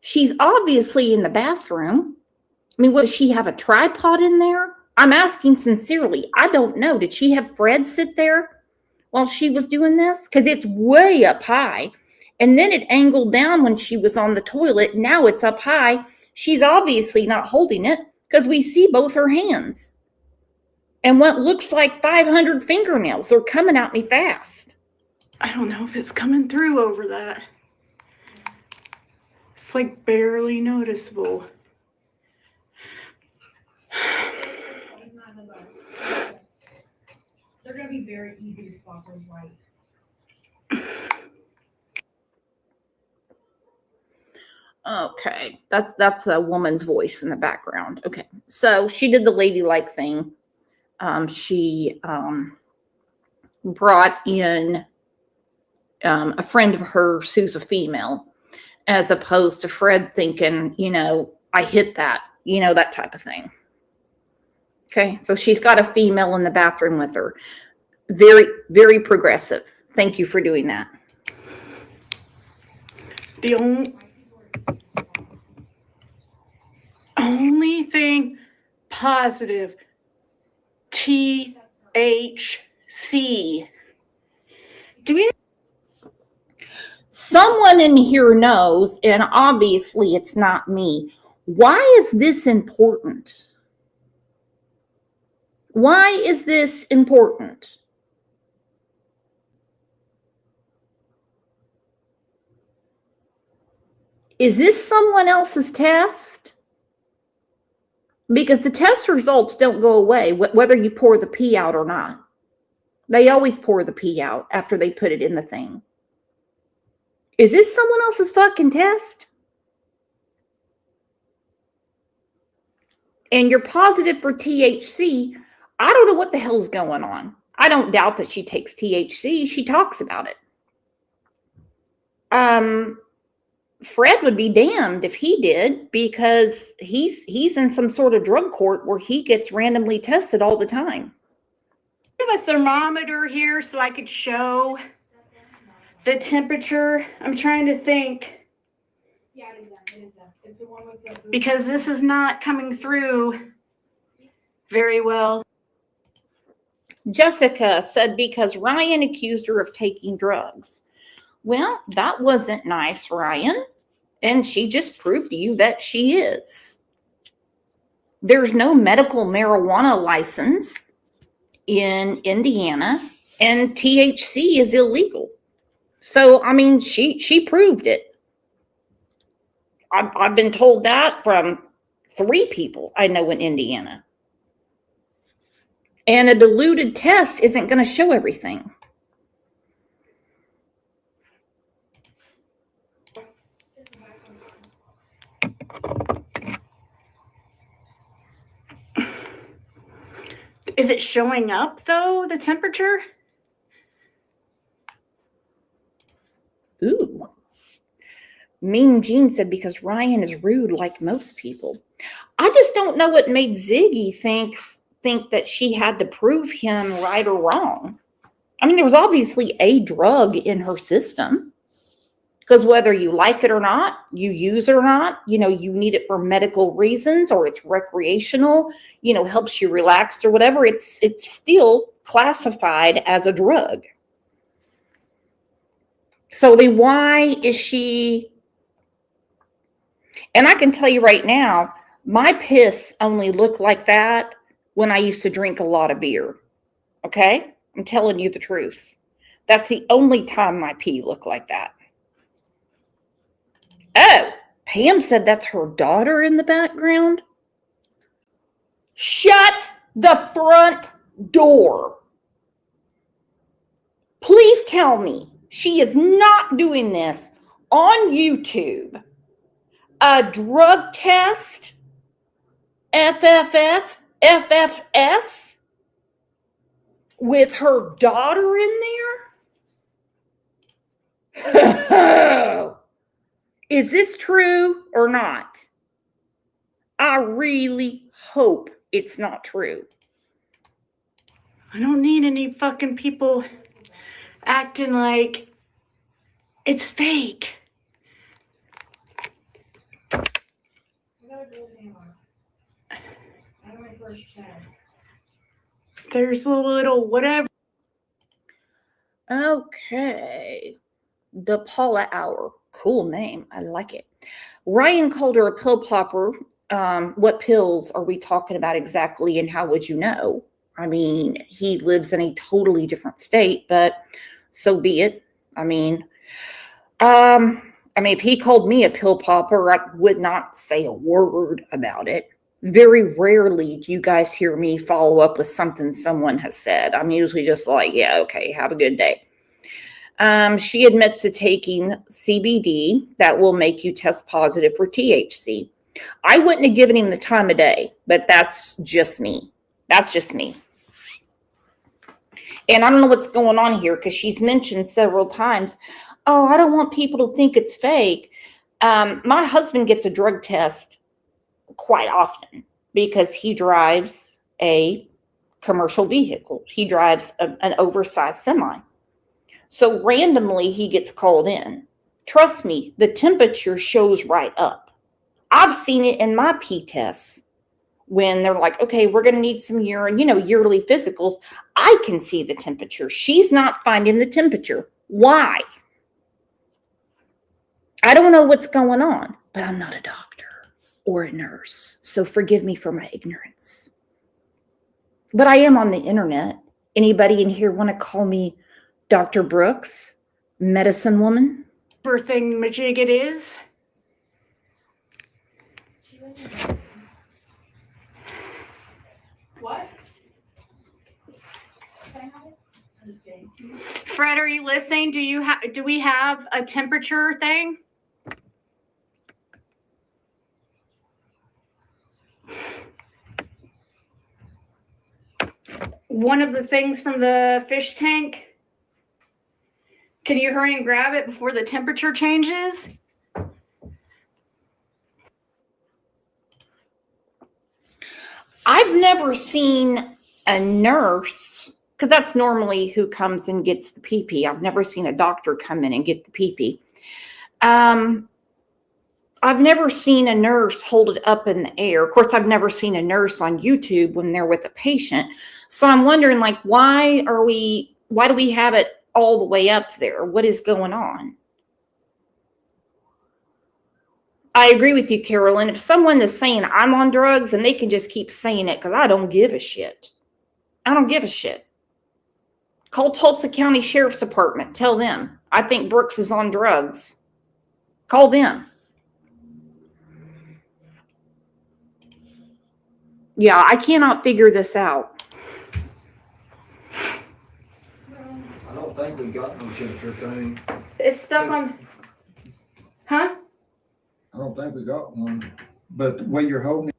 She's obviously in the bathroom. I mean, does she have a tripod in there? I'm asking sincerely. I don't know. Did she have Fred sit there while she was doing this? Because it's way up high. And then it angled down when she was on the toilet. Now it's up high. She's obviously not holding it because we see both her hands. And what looks like 500 fingernails are coming at me fast. I don't know if it's coming through over that. It's like barely noticeable. They're going to be very easy to spot those lights. Okay, that's a woman's voice in the background. Okay, so she did the ladylike thing. She brought in a friend of hers who's a female, as opposed to Fred thinking, I hit that, that type of thing. Okay, so she's got a female in the bathroom with her. Very, very progressive. Thank you for doing that. The only thing positive, THC. Do we? Someone in here knows, and obviously it's not me. Why is this important? Why is this important? Is this someone else's test? Because the test results don't go away whether you pour the pee out or not. They always pour the pee out after they put it in the thing. Is this someone else's fucking test? And you're positive for THC. I don't know what the hell's going on. I don't doubt that she takes THC. She talks about it. Fred would be damned if he did, because he's in some sort of drug court where he gets randomly tested all the time. I have a thermometer here so I could show the temperature. I'm trying to think. Yeah, it is that. It is that. It's the one with the... Because this is not coming through very well. Jessica said because Ryan accused her of taking drugs. Well, that wasn't nice, Ryan. And she just proved to you that she is. There's no medical marijuana license in Indiana, and THC is illegal. So, I mean, she proved it. I've been told that from 3 people I know in Indiana. And a diluted test isn't going to show everything. Is it showing up, though, the temperature? Ooh. Mean Jean said because Ryan is rude like most people. I just don't know what made Ziggy think that she had to prove him right or wrong. I mean, there was obviously a drug in her system. Because whether you like it or not, you use it or not, you know, you need it for medical reasons or it's recreational, you know, helps you relax or whatever, it's still classified as a drug. So I mean, why is she? And I can tell you right now, my piss only looked like that when I used to drink a lot of beer. Okay? I'm telling you the truth. That's the only time my pee looked like that. Oh, Pam said that's her daughter in the background. Shut the front door. Please tell me she is not doing this on YouTube. A drug test, FFS, with her daughter in there? Is this true or not? I really hope it's not true. I don't need any fucking people acting like it's fake. I gotta go down. I got my first test. There's a little whatever. Okay. The Paula Hour. Cool name. I like it. Ryan called her a pill popper. What pills are we talking about exactly, and how would you know? I mean, he lives in a totally different state, but so be it. I mean, if he called me a pill popper, I would not say a word about it. Very rarely do you guys hear me follow up with something someone has said. I'm usually just like, yeah, okay, have a good day. She admits to taking CBD that will make you test positive for THC. I wouldn't have given him the time of day, but that's just me. That's just me. And I don't know what's going on here because she's mentioned several times, oh, I don't want people to think it's fake. My husband gets a drug test quite often because he drives a commercial vehicle. He drives an oversized semi. So randomly he gets called in. Trust me, the temperature shows right up. I've seen it in my pee tests when they're like, okay, we're going to need some urine, you know, yearly physicals. I can see the temperature. She's not finding the temperature. Why? I don't know what's going on, but I'm not a doctor or a nurse. So forgive me for my ignorance. But I am on the internet. Anybody in here want to call me Dr. Brooks, medicine woman? Thing majig it is. What? Fred, are you listening? Do we have a temperature thing? One of the things from the fish tank. Can you hurry and grab it before the temperature changes? I've never seen a nurse, because that's normally who comes and gets the pee-pee. I've never seen a doctor come in and get the pee-pee. I've never seen a nurse hold it up in the air. Of course, I've never seen a nurse on YouTube when they're with a patient. So I'm wondering, like, why do we have it all the way up there? What is going on? I agree with you, Carolyn. If someone is saying I'm on drugs and they can just keep saying it, because I don't give a shit. I don't give a shit. Call Tulsa County Sheriff's Department. Tell them I think Brooks is on drugs. Call them. Yeah, I cannot figure this out. I don't think we got no temperature thing. It's stuck on. Huh? I don't think we got one. But the way you're holding it.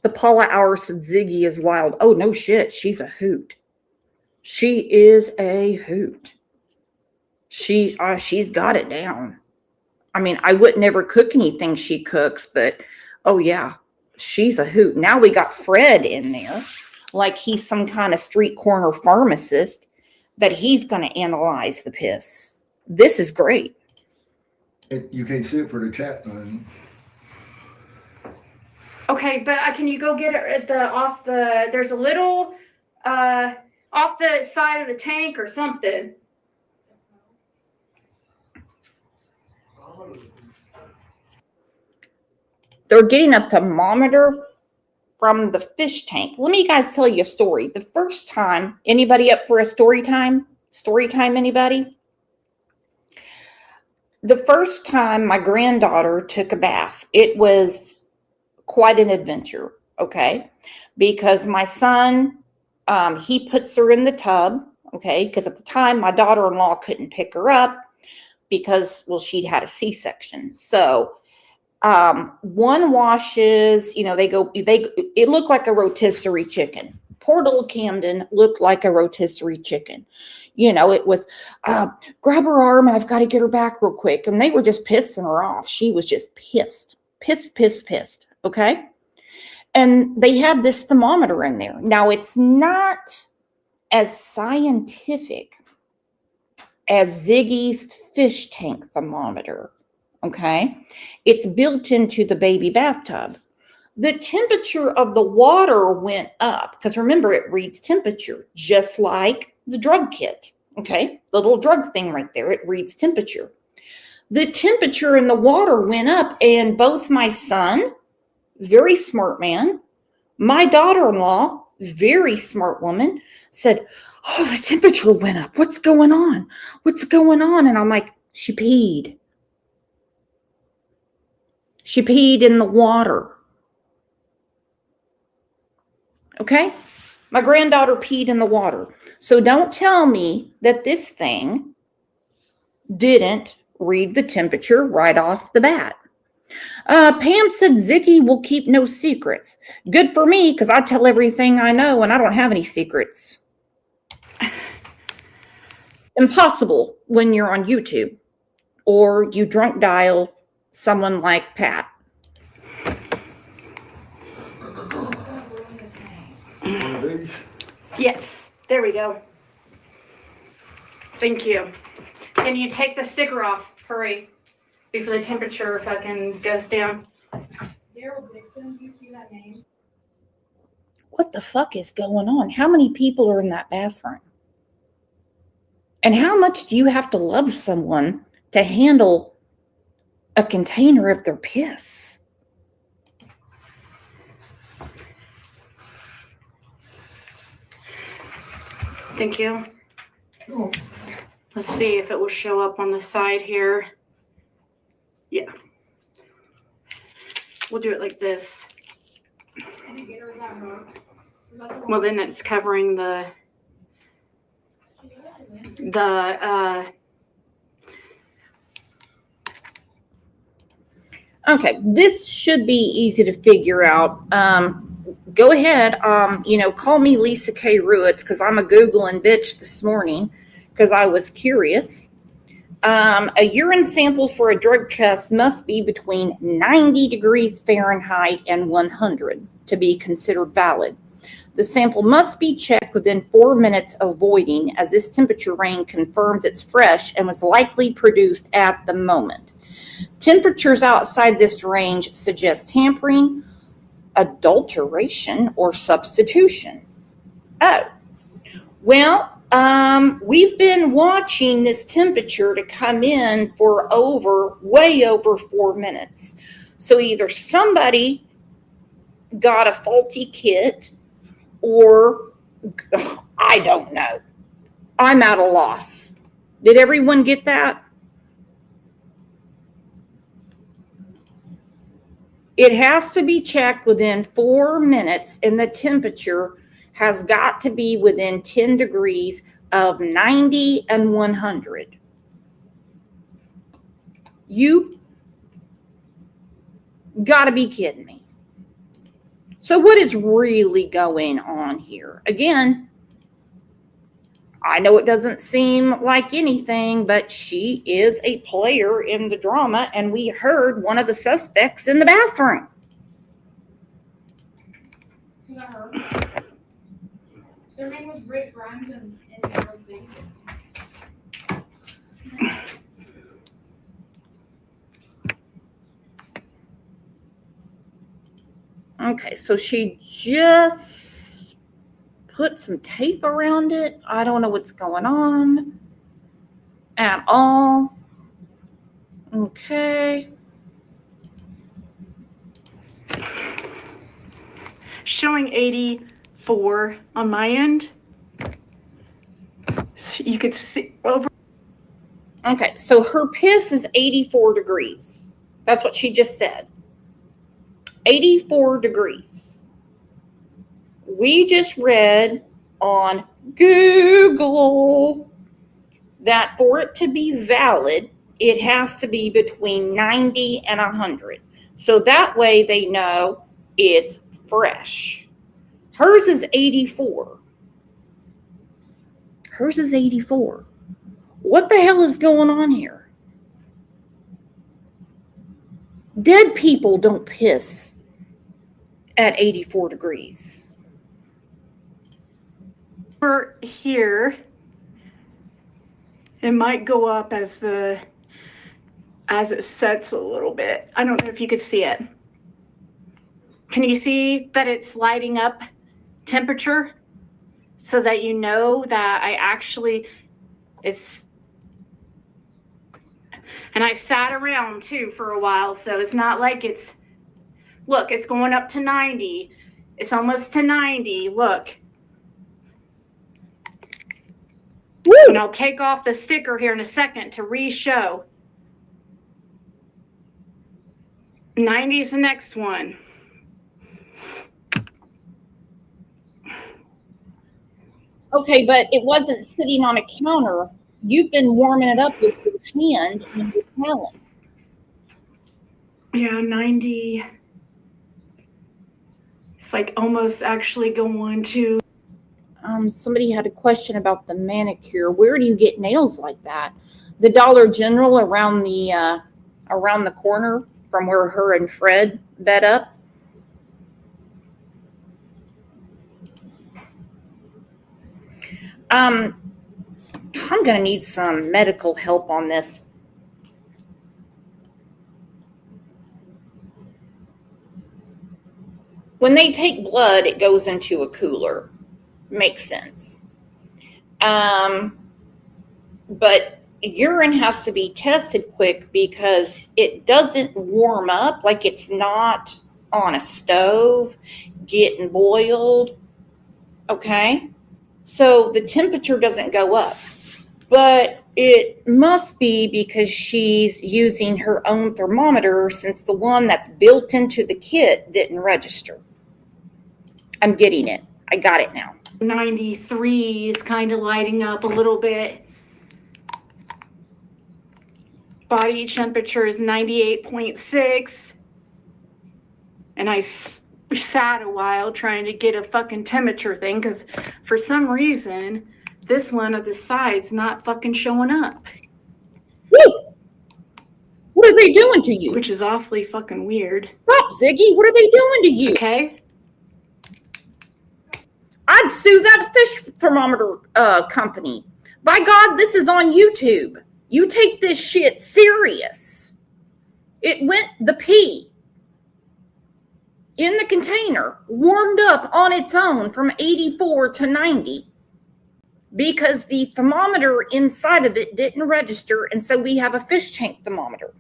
The Paula Hour said Ziggy is wild. Oh, no shit. She's a hoot. She is a hoot. She's got it down. I mean, I would never cook anything she cooks, but oh yeah, she's a hoot. Now we got Fred in there, like he's some kind of street corner pharmacist. that he's going to analyze the piss. This is great. You can't see it for the chat line. Okay, but can you go get it at there's a little off the side of the tank or something. They're getting a thermometer from the fish tank. Let me guys tell you a story. The first time, anybody up for a story time? Story time, anybody? The first time my granddaughter took a bath, it was quite an adventure, okay? Because my son, he puts her in the tub, okay? Because at the time, my daughter-in-law couldn't pick her up because, well, she'd had a C-section. So one washes, you know, it looked like a rotisserie chicken. Poor little Camden looked like a rotisserie chicken. You know, it was, grab her arm and I've got to get her back real quick. And they were just pissing her off. She was just pissed. Okay. And they had this thermometer in there. Now, it's not as scientific as Ziggy's fish tank thermometer. Okay. It's built into the baby bathtub. The temperature of the water went up because remember, it reads temperature just like the drug kit. Okay. The little drug thing right there. It reads temperature. The temperature in the water went up, and both my son, very smart man, my daughter-in-law, very smart woman, said, "Oh, the temperature went up. What's going on? What's going on?" And I'm like, she peed. She peed in the water. Okay? My granddaughter peed in the water. So don't tell me that this thing didn't read the temperature right off the bat. Pam said Ziggy will keep no secrets. Good for me, because I tell everything I know and I don't have any secrets. Impossible when you're on YouTube or you drunk dial someone like Pat. Yes, there we go. Thank you. Can you take the sticker off? Hurry. Before the temperature fucking goes down. Daryl Dixon, do you see that name? What the fuck is going on? How many people are in that bathroom? And how much do you have to love someone to handle a container of their piss? Thank you. Let's see if it will show up on the side here. Yeah. We'll do it like this. Well, then it's covering the Okay, this should be easy to figure out. Go ahead, call me Lisa K. Ruitz because I'm a Googling bitch this morning because I was curious. A urine sample for a drug test must be between 90 degrees Fahrenheit and 100 to be considered valid. The sample must be checked within 4 minutes of voiding, as this temperature range confirms it's fresh and was likely produced at the moment. Temperatures outside this range suggest tampering, adulteration, or substitution. Oh, well, we've been watching this temperature to come in for way over 4 minutes. So either somebody got a faulty kit or I don't know. I'm at a loss. Did everyone get that? It has to be checked within 4 minutes, and the temperature has got to be within 10 degrees of 90 and 100. You gotta be kidding me. So what is really going on here? Again, I know it doesn't seem like anything, but she is a player in the drama, and we heard one of the suspects in the bathroom. Is that her? Their name was Rick Grimes and Okay, so she just put some tape around it. I don't know what's going on at all. Okay. Showing 84 on my end. You could see over. Okay, so her piss is 84 degrees. That's what she just said. 84 degrees. We just read on Google that for it to be valid, it has to be between 90 and 100. So that way they know it's fresh. Hers is 84. Hers is 84. What the hell is going on here? Dead people don't piss at 84 degrees. Over here, it might go up as it sets a little bit. I don't know if you could see it. Can you see that it's lighting up temperature so that you know that and I sat around too for a while, so it's not like look, it's going up to 90. It's almost to 90. Look. Woo! And I'll take off the sticker here in a second to re-show. 90 is the next one. Okay, but it wasn't sitting on a counter. You've been warming it up with your hand and your talon. Yeah, 90. It's like almost actually going to. Somebody had a question about the manicure. Where do you get nails like that? The Dollar General around the corner from where her and Fred bed up. I'm going to need some medical help on this. When they take blood, it goes into a cooler. Makes sense. But urine has to be tested quick because it doesn't warm up, like it's not on a stove getting boiled. Okay? So the temperature doesn't go up. But it must be because she's using her own thermometer since the one that's built into the kit didn't register. I'm getting it. I got it now. 93 is kind of lighting up a little bit. Body temperature is 98.6. And I sat a while trying to get a fucking temperature thing because for some reason, this one at the side's not fucking showing up. Woo! What are they doing to you? Which is awfully fucking weird. Stop, Ziggy. What are they doing to you? Okay. I'd sue that fish thermometer company. By God, this is on YouTube. You take this shit serious. It went the pee in the container, warmed up on its own from 84 to 90 because the thermometer inside of it didn't register, and so we have a fish tank thermometer.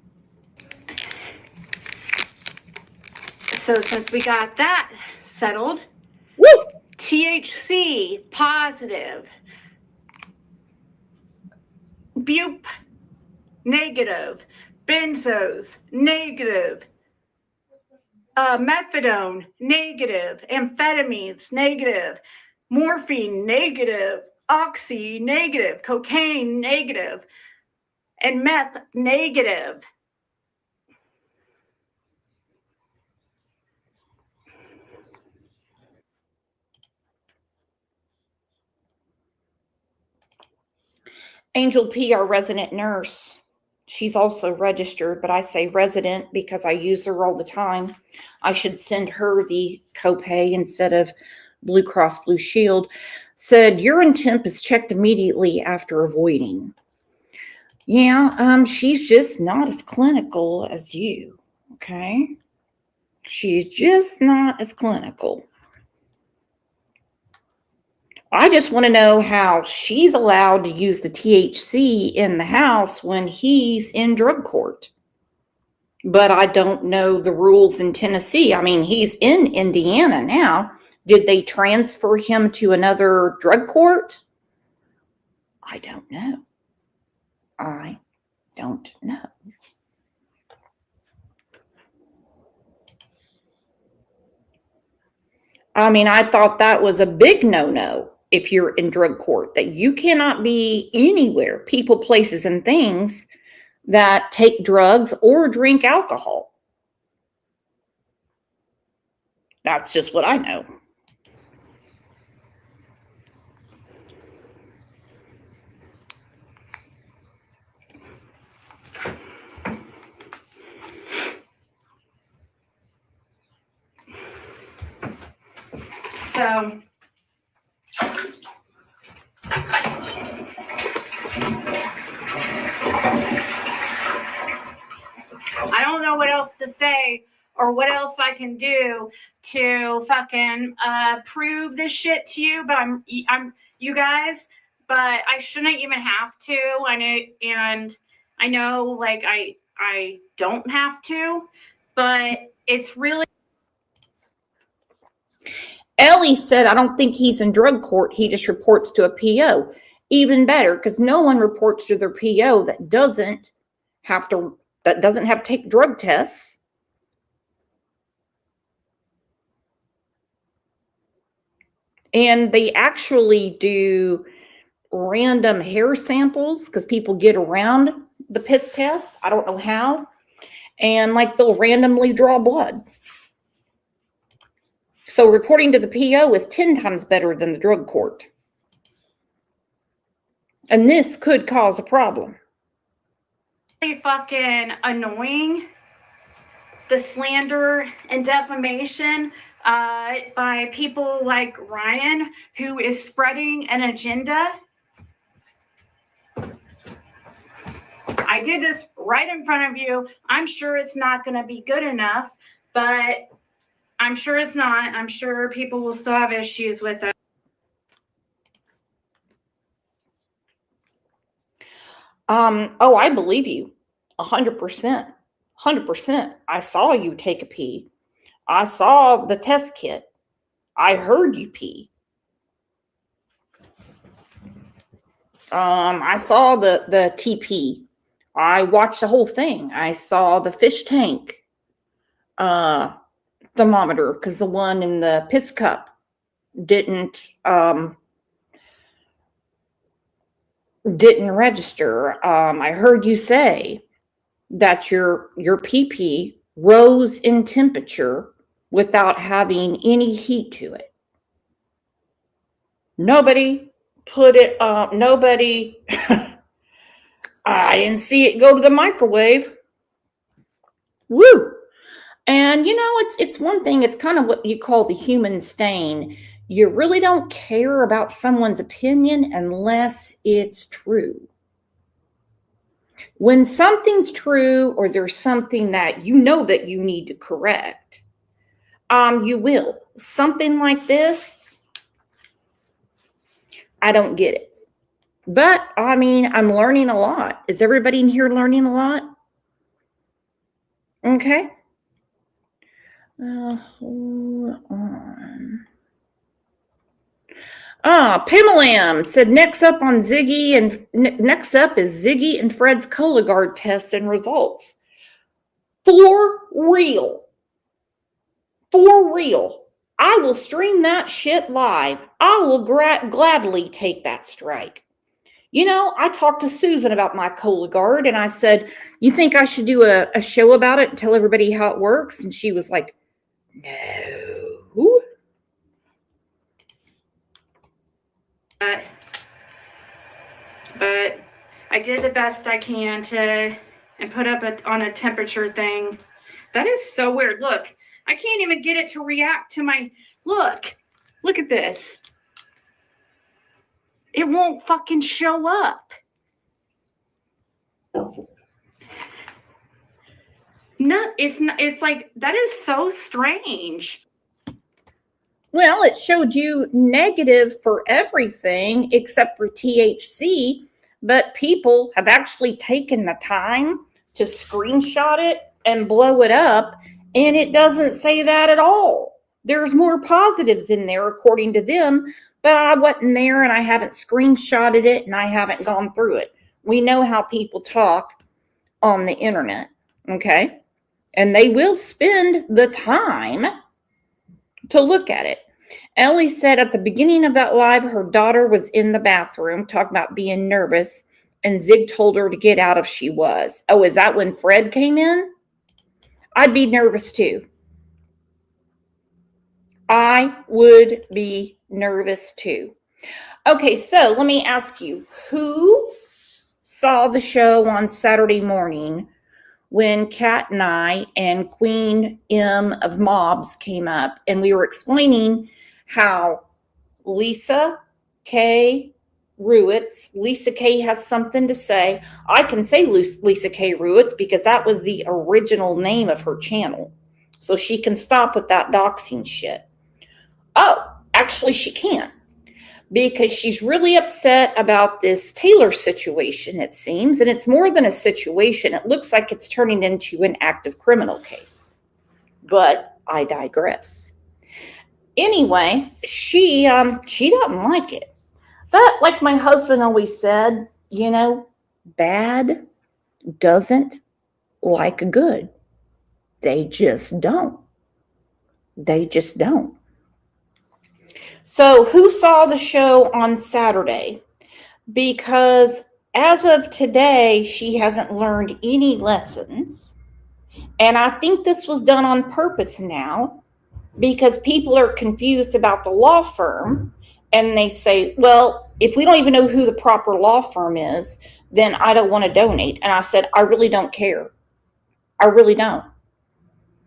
So since we got that settled, woo! THC positive, bup negative, benzos negative, methadone negative, amphetamines negative, morphine negative, oxy negative, cocaine negative, and meth negative. Angel P, our resident nurse, she's also registered, but I say resident because I use her all the time. I should send her the copay instead of Blue Cross Blue Shield, said urine temp is checked immediately after avoiding. Yeah, she's just not as clinical as you, okay? She's just not as clinical. I just want to know how she's allowed to use the THC in the house when he's in drug court. But I don't know the rules in Tennessee. I mean, he's in Indiana now. Did they transfer him to another drug court? I don't know. I don't know. I mean, I thought that was a big no-no if you're in drug court, that you cannot be anywhere, people, places, and things that take drugs or drink alcohol. That's just what I know. So I don't know what else to say or what else I can do to fucking prove this shit to you, but I'm you guys, but I shouldn't even have to. I know like I don't have to, but it's really. Ellie said, I don't think he's in drug court. He just reports to a PO. Even better, because no one reports to their PO that doesn't have to take drug tests. And they actually do random hair samples because people get around the piss test. I don't know how. And like they'll randomly draw blood. So reporting to the PO is 10 times better than the drug court. And this could cause a problem. Really fucking annoying, the slander and defamation by people like Ryan, who is spreading an agenda. I did this right in front of you. I'm sure it's not going to be good enough, but I'm sure it's not. I'm sure people will still have issues with it. Oh, I believe you 100%. 100%. I saw you take a pee. I saw the test kit. I heard you pee. I saw the TP. I watched the whole thing. I saw the fish tank thermometer because the one in the piss cup didn't register. I heard you say that your PP rose in temperature without having any heat to it. Nobody put it nobody I didn't see it go to the microwave. Woo! And you know, it's one thing, it's kind of what you call the human stain. You really don't care about someone's opinion unless it's true. When something's true or there's something that you know that you need to correct, you will. Something like this, I don't get it. But, I mean, I'm learning a lot. Is everybody in here learning a lot? Okay. Hold on. Pamela said next up is Ziggy and Fred's Cologuard test and results. For real. For real. I will stream that shit live. I will gladly take that strike. You know, I talked to Susan about my Cologuard and I said, you think I should do a show about it and tell everybody how it works? And she was like, no. But I did the best I can and put up on a temperature thing. That is so weird. Look, I can't even get it to react to my, look Look at this. It won't fucking show up. No, it's not. It's like, that is so strange. Well, it showed you negative for everything except for THC, but people have actually taken the time to screenshot it and blow it up, and it doesn't say that at all. There's more positives in there according to them, but I wasn't there and I haven't screenshotted it and I haven't gone through it. We know how people talk on the internet, okay? And they will spend the time to look at it. Ellie said at the beginning of that live, her daughter was in the bathroom talking about being nervous, and Zig told her to get out if she was. Oh, is that when Fred came in? I'd be nervous too. I would be nervous too. Okay, so let me ask you, who saw the show on Saturday morning when Kat and I and Queen M of Mobs came up and we were explaining how Lisa K. Ruitz, Lisa K. has something to say. I can say Lisa K. Ruitz because that was the original name of her channel. So she can stop with that doxing shit. Oh, actually she can't, because she's really upset about this Taylor situation, it seems. And it's more than a situation. It looks like it's turning into an active criminal case. But I digress. Anyway, she doesn't like it. But like my husband always said, you know, bad doesn't like good. They just don't. They just don't. So who saw the show on Saturday? Because as of today, she hasn't learned any lessons. And I think this was done on purpose now, because people are confused about the law firm. And they say, well, if we don't even know who the proper law firm is, then I don't want to donate. And I said, I really don't care. I really don't.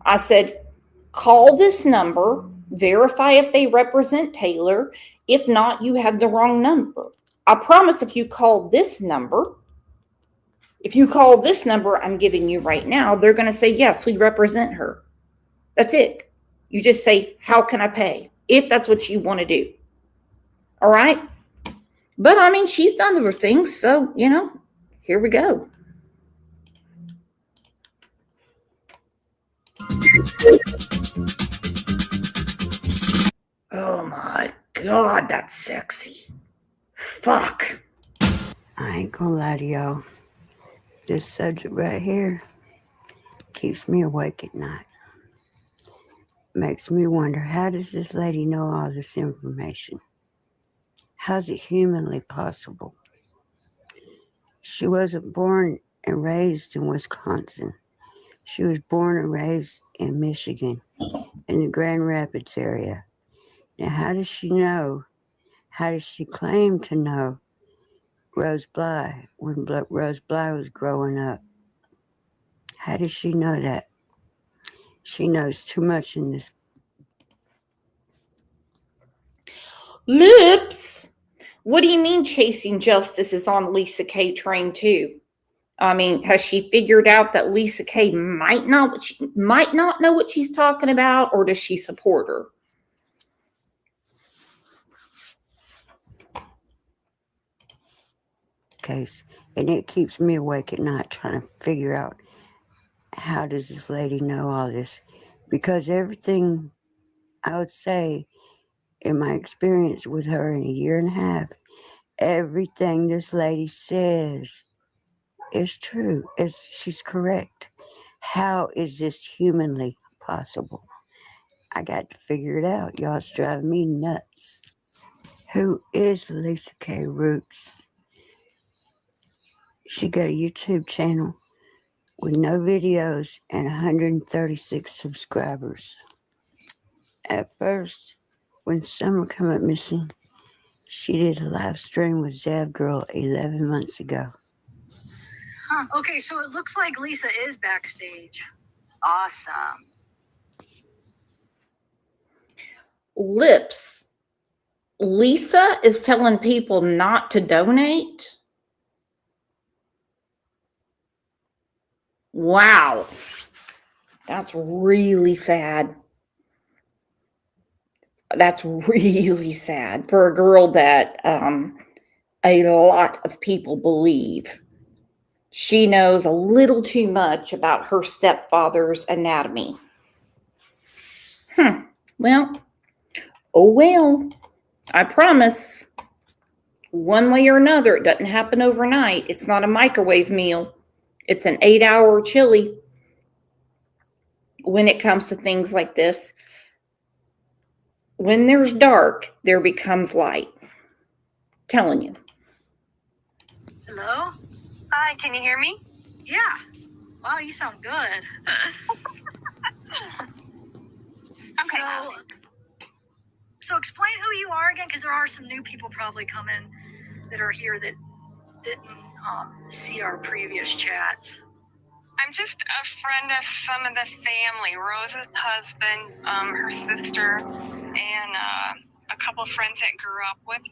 I said, call this number, verify if they represent Taylor. If not, you have the wrong number. I promise if you call this number I'm giving you right now, they're going to say, yes, we represent her. That's it. You just say, how can I pay? If that's what you want to do. All right. But I mean, she's done other things. So, you know, here we go. Oh my God, that's sexy. Fuck. I ain't gonna lie to y'all. This subject right here keeps me awake at night. Makes me wonder, how does this lady know all this information? How's it humanly possible? She wasn't born and raised in Wisconsin. She was born and raised in Michigan, in the Grand Rapids area. Now, how does she know? How does she claim to know Rose Bly when Rose Bly was growing up? How does she know that? She knows too much in this. Lips. What do you mean Chasing Justice is on Lisa K train too? I mean, has she figured out that Lisa K might not know what she's talking about, or does she support her? Case, and it keeps me awake at night trying to figure out, how does this lady know all this? Because everything, I would say, in my experience with her in a year and a half, everything this lady says is true. She's correct. How is this humanly possible? I got to figure it out. Y'all, it's driving me nuts. Who is Lisa K. Roots? She got a YouTube channel with no videos and 136 subscribers. At first, when Summer came up missing, she did a live stream with Zab Girl 11 months ago. Huh. Okay, so it looks like Lisa is backstage. Awesome. Lips. Lisa is telling people not to donate. Wow. That's really sad. That's really sad for a girl that a lot of people believe she knows a little too much about her stepfather's anatomy. Well, oh well. I promise, one way or another, it doesn't happen overnight. It's not a microwave meal. It's an 8-hour chili. When it comes to things like this, when there's dark, there becomes light. Telling you. Hello? Hi, can you hear me? Yeah. Wow, you sound good. Okay. So explain who you are again, because there are some new people probably coming that are here that didn't see our previous chats. I'm just a friend of some of the family. Rose's husband, her sister, and a couple friends that grew up with.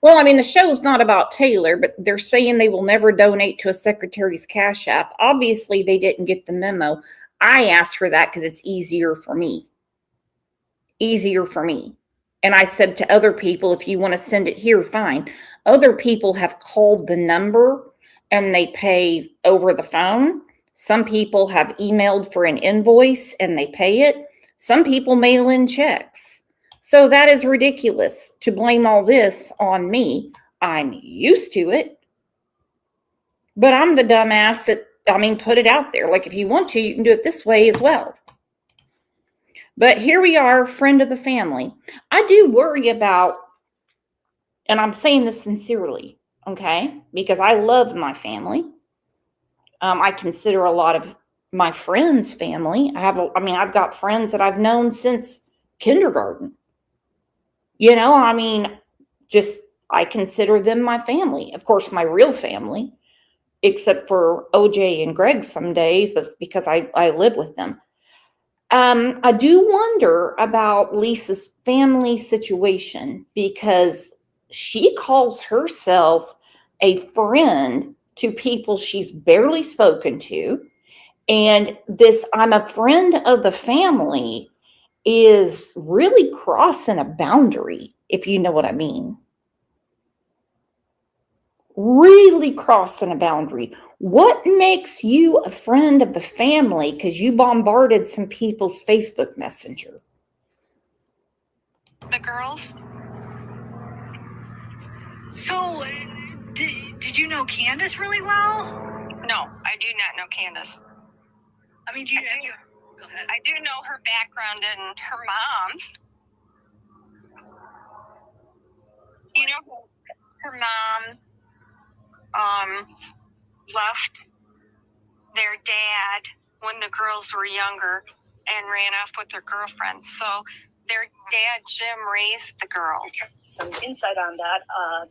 Well, I mean, the show's not about Taylor, but they're saying they will never donate to a secretary's Cash App. Obviously, they didn't get the memo. I asked for that because it's easier for me. Easier for me. And I said to other people, if you want to send it here, fine. Other people have called the number and they pay over the phone. Some people have emailed for an invoice and they pay it. Some people mail in checks. So that is ridiculous to blame all this on me. I'm used to it. But I'm the dumbass that, put it out there. Like, if you want to, you can do it this way as well. But here we are, friend of the family. I do worry about, and I'm saying this sincerely, okay? Because I love my family. I consider a lot of my friends family. I've got friends that I've known since kindergarten. I consider them my family. Of course, my real family, except for OJ and Greg some days, but it's because I live with them. I do wonder about Lisa's family situation because she calls herself a friend to people she's barely spoken to. And this I'm a friend of the family is really crossing a boundary, if you know what I mean. Really crossing a boundary. What makes you a friend of the family because you bombarded some people's Facebook Messenger? The girls? So, did you know Candace really well? No, I do not know Candace. Go ahead. I do know her background and her mom. You know, her mom left their dad when the girls were younger and ran off with their girlfriends. So their dad, Jim, raised the girls. Some insight on that.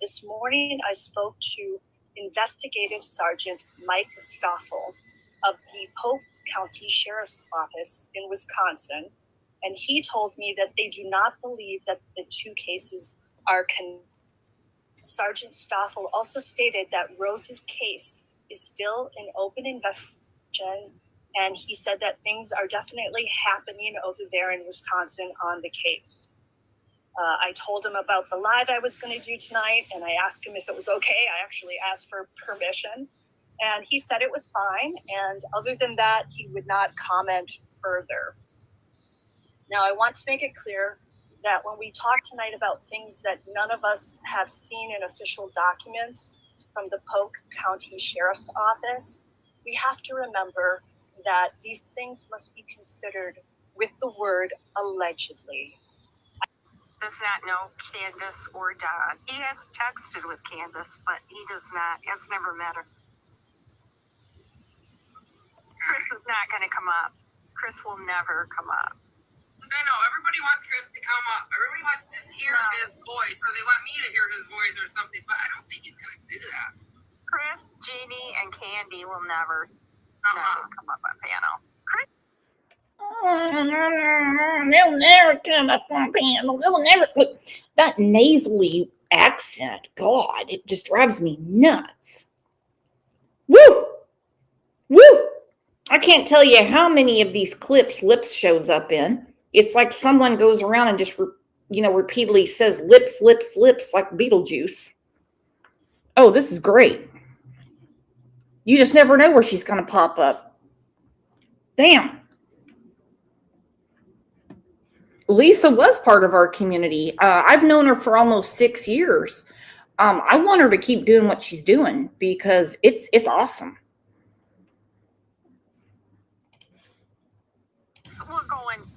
This morning I spoke to Investigative Sergeant Mike Stoffel of the Polk County Sheriff's Office in Wisconsin, and he told me that they do not believe that the two cases are connected. Sergeant Stoffel also stated that Rose's case is still an open investigation, and he said that things are definitely happening over there in Wisconsin on the case. I told him about the live I was going to do tonight, and I asked him if it was okay. I actually asked for permission, and he said it was fine, and other than that, he would not comment further. Now, I want to make it clear that when we talk tonight about things that none of us have seen in official documents from the Polk County Sheriff's Office, we have to remember that these things must be considered with the word allegedly. Does not know Candace or Don. He has texted with Candace, but he does not. Has never met her. Chris is not going to come up. Chris will never come up. I know, everybody wants Chris to come up. Everybody wants to just hear his voice, or they want me to hear his voice or something, but I don't think he's going to do that. Chris, Jeannie, and Candy will never come up on panel. Chris? They'll never come up on panel. They'll never. That nasally accent, God, it just drives me nuts. Woo! Woo! I can't tell you how many of these clips Lips shows up in. It's like someone goes around and just, repeatedly says lips, lips, lips, like Beetlejuice. Oh, this is great. You just never know where she's going to pop up. Damn. Lisa was part of our community. I've known her for almost 6 years. I want her to keep doing what she's doing because it's awesome.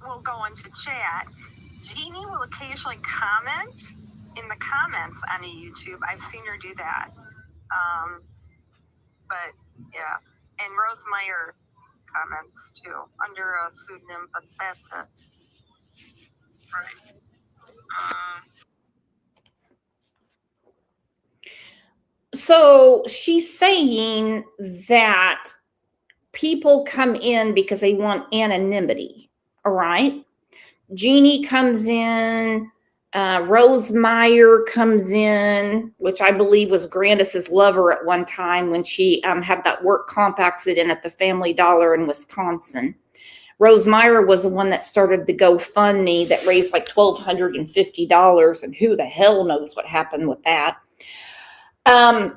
We'll go into chat. Jeannie will occasionally comment in the comments on a YouTube. I've seen her do that. But yeah, and Rose Meyer comments too under a pseudonym, but that's it. Right. So she's saying that people come in because they want anonymity. All right. Jeannie comes in. Rose Meyer comes in, which I believe was Grandis's lover at one time when she had that work comp accident at the Family Dollar in Wisconsin. Rose Meyer was the one that started the GoFundMe that raised like $1,250, and who the hell knows what happened with that. But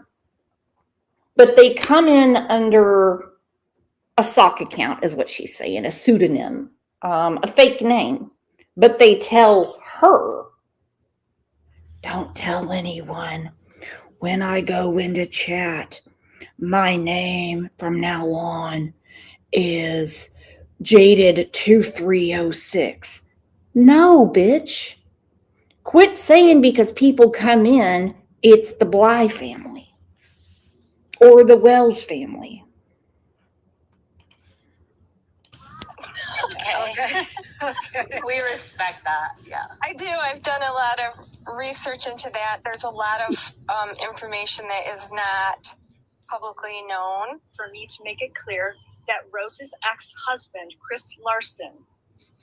they come in under a sock account, is what she's saying, a pseudonym, a fake name. But they tell her, don't tell anyone when I go into chat, my name from now on is Jaded2306. No, bitch. Quit saying because people come in, it's the Bly family or the Wells family. Okay. We respect that. Yeah. I do. I've done a lot of research into that. There's a lot of information that is not publicly known. For me to make it clear that Rose's ex-husband, Chris Larson,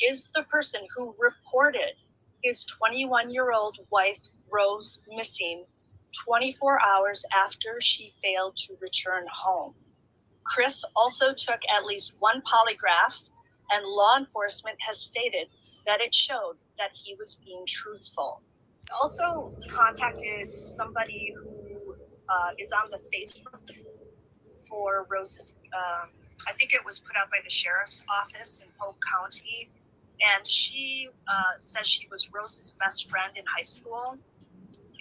is the person who reported his 21-year-old wife, Rose, missing 24 hours after she failed to return home. Chris also took at least one polygraph, and law enforcement has stated that it showed that he was being truthful. Also contacted somebody who is on the Facebook for Rose's, I think it was put out by the sheriff's office in Polk County, and she says she was Rose's best friend in high school.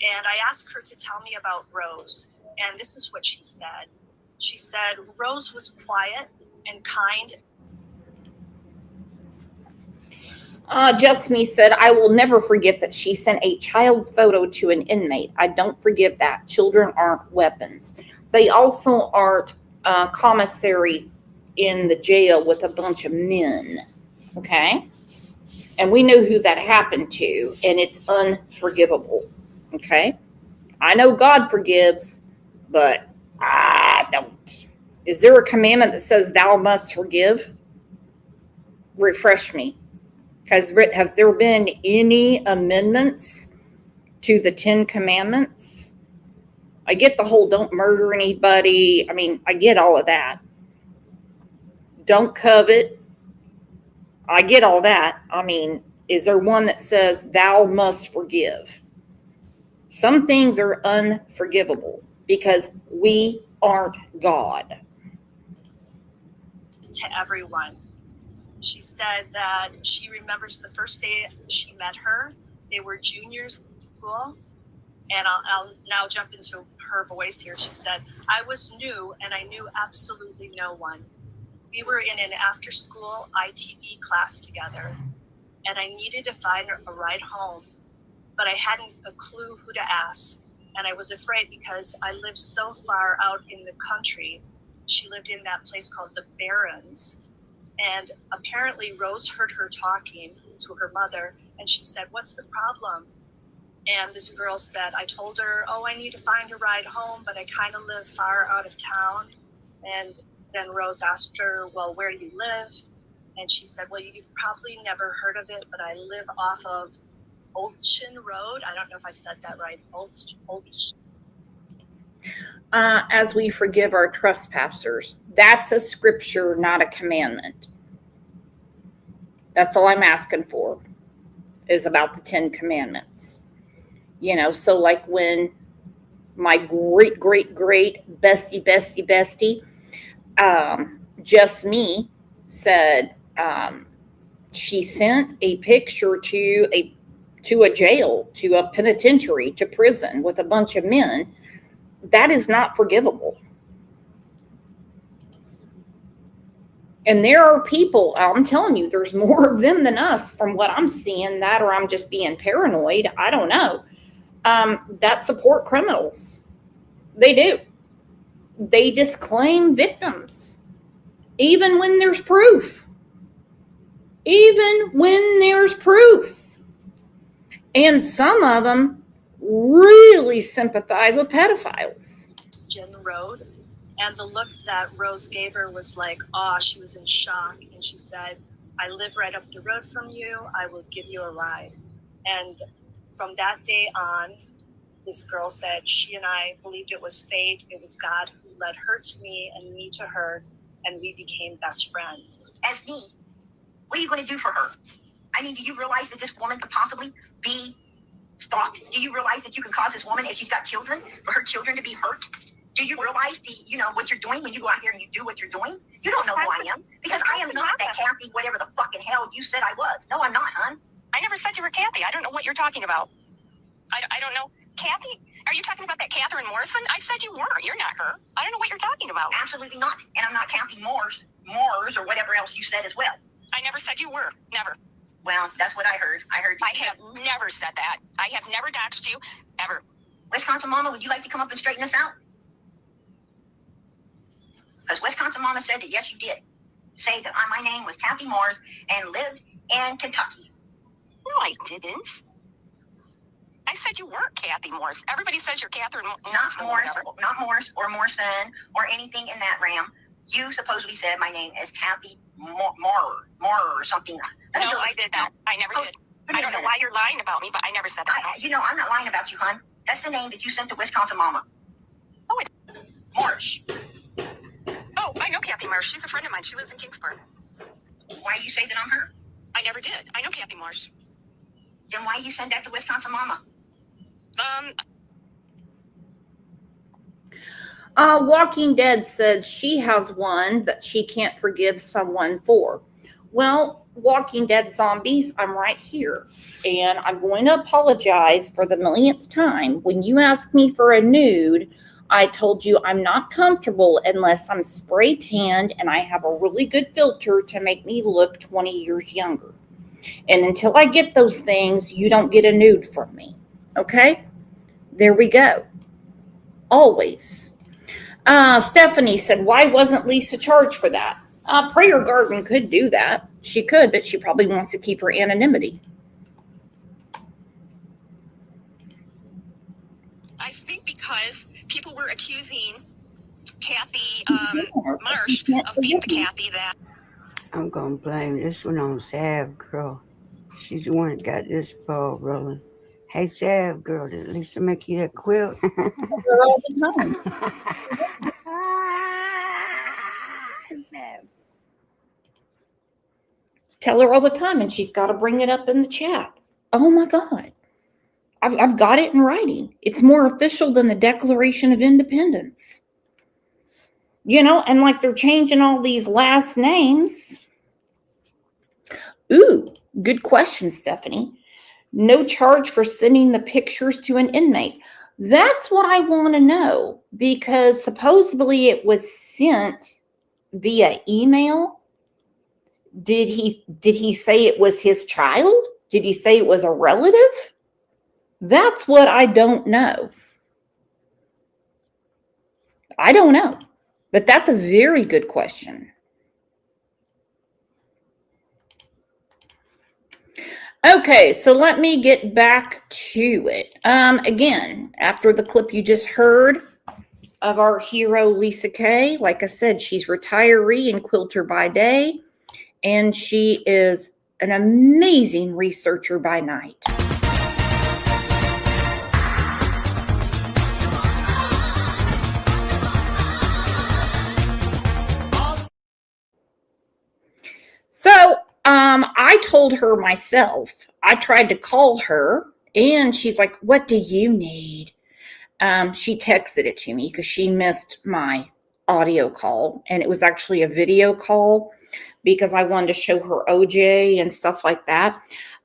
And I asked her to tell me about Rose, and this is what she said. She said, Rose was quiet and kind. Just Me said, I will never forget that she sent a child's photo to an inmate. I don't forgive that. Children aren't weapons. They also aren't commissary in the jail with a bunch of men. Okay? And we know who that happened to, and it's unforgivable. Okay? I know God forgives, but I don't. Is there a commandment that says thou must forgive? Refresh me. Has there been any amendments to the 10 Commandments? I get the whole don't murder anybody. I mean, I get all of that. Don't covet. I get all that. I mean, is there one that says thou must forgive? Some things are unforgivable because we aren't God. To everyone. She said that she remembers the first day she met her. They were juniors in school. And I'll now jump into her voice here. She said, I was new and I knew absolutely no one. We were in an after-school ITV class together, and I needed to find a ride home, but I hadn't a clue who to ask. And I was afraid because I lived so far out in the country. She lived in that place called the Barrens. And apparently Rose heard her talking to her mother, and she said, what's the problem? And this girl said, I told her, oh, I need to find a ride home, but I kind of live far out of town. And then Rose asked her, well, where do you live? And she said, well, you've probably never heard of it, but I live off of Olchin Road. I don't know if I said that right. As we forgive our trespassers. That's a scripture, not a commandment. That's all I'm asking for, is about the 10 commandments. You know, so like when my great bestie, Just Me, said she sent a picture to a jail, to a penitentiary, to prison with a bunch of men. That is not forgivable. And there are people, I'm telling you, there's more of them than us from what I'm seeing, that or I'm just being paranoid. I don't know. That support criminals. They do. They disclaim victims, even when there's proof. Even when there's proof. And some of them really sympathize with pedophiles. Road. And the look that Rose gave her was like, oh, she was in shock. And she said, I live right up the road from you. I will give you a ride. And from that day on, this girl said she and I believed it was fate. It was God who led her to me and me to her. And we became best friends. As me, what are you going to do for her? I mean, do you realize that this woman could possibly be stalked? Do you realize that you can cause this woman, if she's got children, for her children to be hurt? Do you realize what you're doing when you go out here and you do what you're doing? You don't know who I am, because I am not that Kathy, whatever the fucking hell you said I was. No, I'm not, hon. I never said you were Kathy. I don't know what you're talking about. I don't know. Kathy? Are you talking about that Catherine Morrison? I said you weren't. You're not her. I don't know what you're talking about. Absolutely not. And I'm not Kathy Moores, or whatever else you said as well. I never said you were. Never. Well, that's what I heard. I have never said that. I have never doxed you, ever. Wisconsin Mama, would you like to come up and straighten this out? Because Wisconsin Mama said that yes, you did. Say that my name was Kathy Moores and lived in Kentucky. No, I didn't. I said you weren't Kathy Morse. Everybody says you're Catherine Morse. Not Morse or Morrison or anything in that ram. You supposedly said my name is Kathy Moore or something. No, I did not. I never did. I don't know why you're lying about me, but I never said that. I'm not lying about you, hon. That's the name that you sent to Wisconsin Mama. Oh, it's Marsh. Oh, I know Kathy Marsh. She's a friend of mine. She lives in Kingsport. Why you say that I'm her? I never did. I know Kathy Marsh. Then why you send that to Wisconsin Mama? Walking Dead said she has one that she can't forgive someone for. Well, Walking Dead zombies, I'm right here. And I'm going to apologize for the millionth time. When you asked me for a nude, I told you I'm not comfortable unless I'm spray tanned and I have a really good filter to make me look 20 years younger. And until I get those things, you don't get a nude from me. Okay? There we go. Always. Stephanie said, why wasn't Lisa charged for that? Prayer Garden could do that. She could, but she probably wants to keep her anonymity. I think because people were accusing Kathy Marsh of being the Kathy that... I'm going to blame this one on Sav Girl. She's the one that got this ball rolling. Hey, Sav Girl, did Lisa make you that quilt? All the time. Sav. Tell her all the time, and she's got to bring it up in the chat. Oh, my God. I've got it in writing. It's more official than the Declaration of Independence. You know, and like they're changing all these last names. Ooh, good question, Stephanie. No charge for sending the pictures to an inmate. That's what I want to know, because supposedly it was sent via email. Did he say it was his child? Did he say it was a relative? That's what I don't know. I don't know, but that's a very good question. Okay, so let me get back to it. Again, after the clip you just heard of our hero, Lisa Kay, like I said, she's retiree and quilter by day. and she is an amazing researcher by night. So I told her myself, I tried to call her, and she's like, what do you need? She texted it to me because she missed my audio call, and it was actually a video call because I wanted to show her OJ and stuff like that.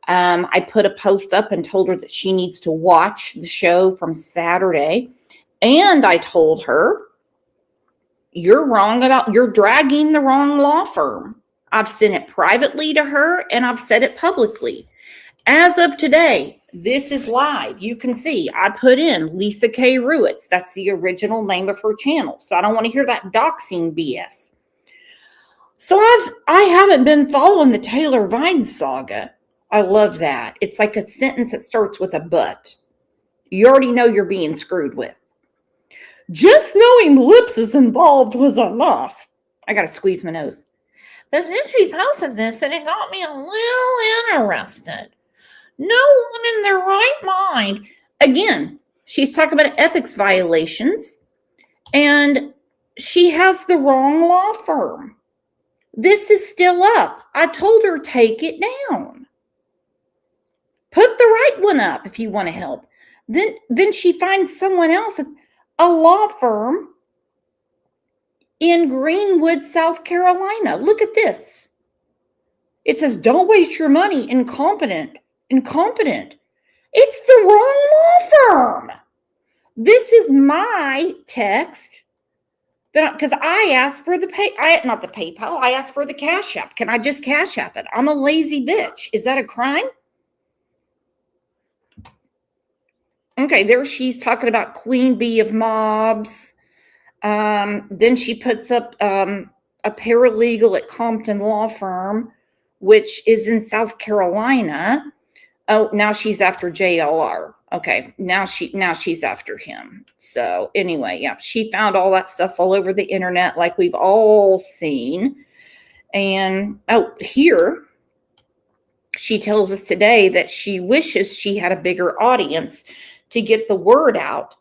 I put a post up and told her that she needs to watch the show from Saturday, and I told her, you're dragging the wrong law firm. I've sent it privately to her, and I've said it publicly. As of today, this is live. You can see I put in Lisa K. Ruitz. That's the original name of her channel. So I don't want to hear that doxing BS. So I haven't been following the Taylor Vines saga. I love that. It's like a sentence that starts with a but. You already know you're being screwed with. Just knowing Lips is involved was enough. I got to squeeze my nose. But then she posted this, and it got me a little interested. No one in their right mind. Again, she's talking about ethics violations, and she has the wrong law firm. This is still up. I told her, take it down. Put the right one up if you want to help. Then she finds someone else, a law firm in Greenwood, South Carolina. Look at this. It says, don't waste your money. Incompetent. It's the wrong law firm. This is my text because I asked for not the PayPal. I asked for the Cash App. Can I just Cash App it? I'm a lazy bitch. Is that a crime? Okay, there she's talking about Queen Bee of Mobs. Then she puts up a paralegal at Compton Law Firm, which is in South Carolina. Oh, now she's after JLR. Okay, now she's after him. So anyway, yeah, she found all that stuff all over the internet like we've all seen. And here she tells us today that she wishes she had a bigger audience to get the word out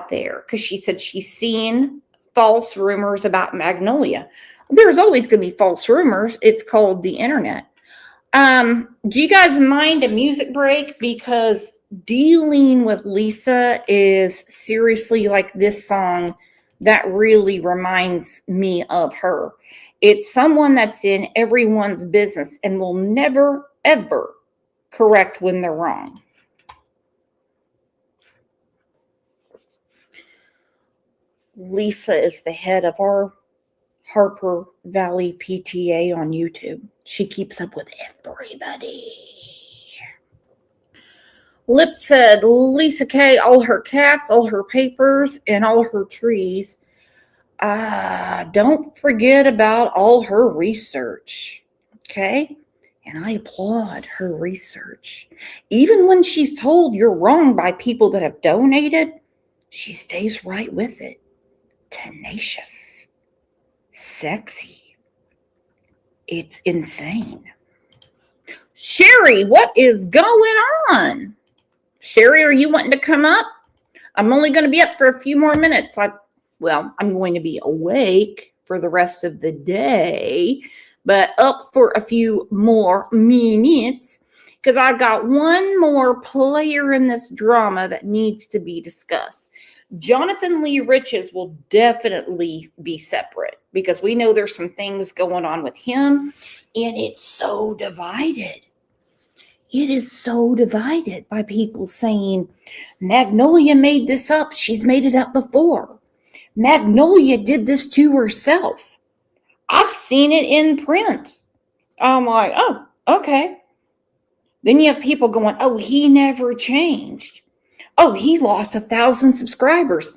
there, because she said she's seen false rumors about Magnolia. There's always going to be false rumors. It's called the internet. Do you guys mind a music break? Because dealing with Lisa is seriously like this song that really reminds me of her. It's someone that's in everyone's business and will never, ever correct when they're wrong. Lisa is the head of our Harper Valley PTA on YouTube. She keeps up with everybody. Lip said Lisa K, all her cats, all her papers, and all her trees. Don't forget about all her research. Okay? And I applaud her research. Even when she's told you're wrong by people that have donated, she stays right with it. Tenacious. Sexy. It's insane. Sherry, what is going on? Sherry, are you wanting to come up? I'm only going to be up for a few more minutes. I'm going to be awake for the rest of the day, but up for a few more minutes because I got one more player in this drama that needs to be discussed. Jonathan Lee Riches will definitely be separate because we know there's some things going on with him, and it's so divided. It is so divided by people saying, Magnolia made this up. She's made it up before. Magnolia did this to herself. I've seen it in print. I'm like, oh, okay. Then you have people going, oh, he never changed. Oh, he lost 1,000 subscribers.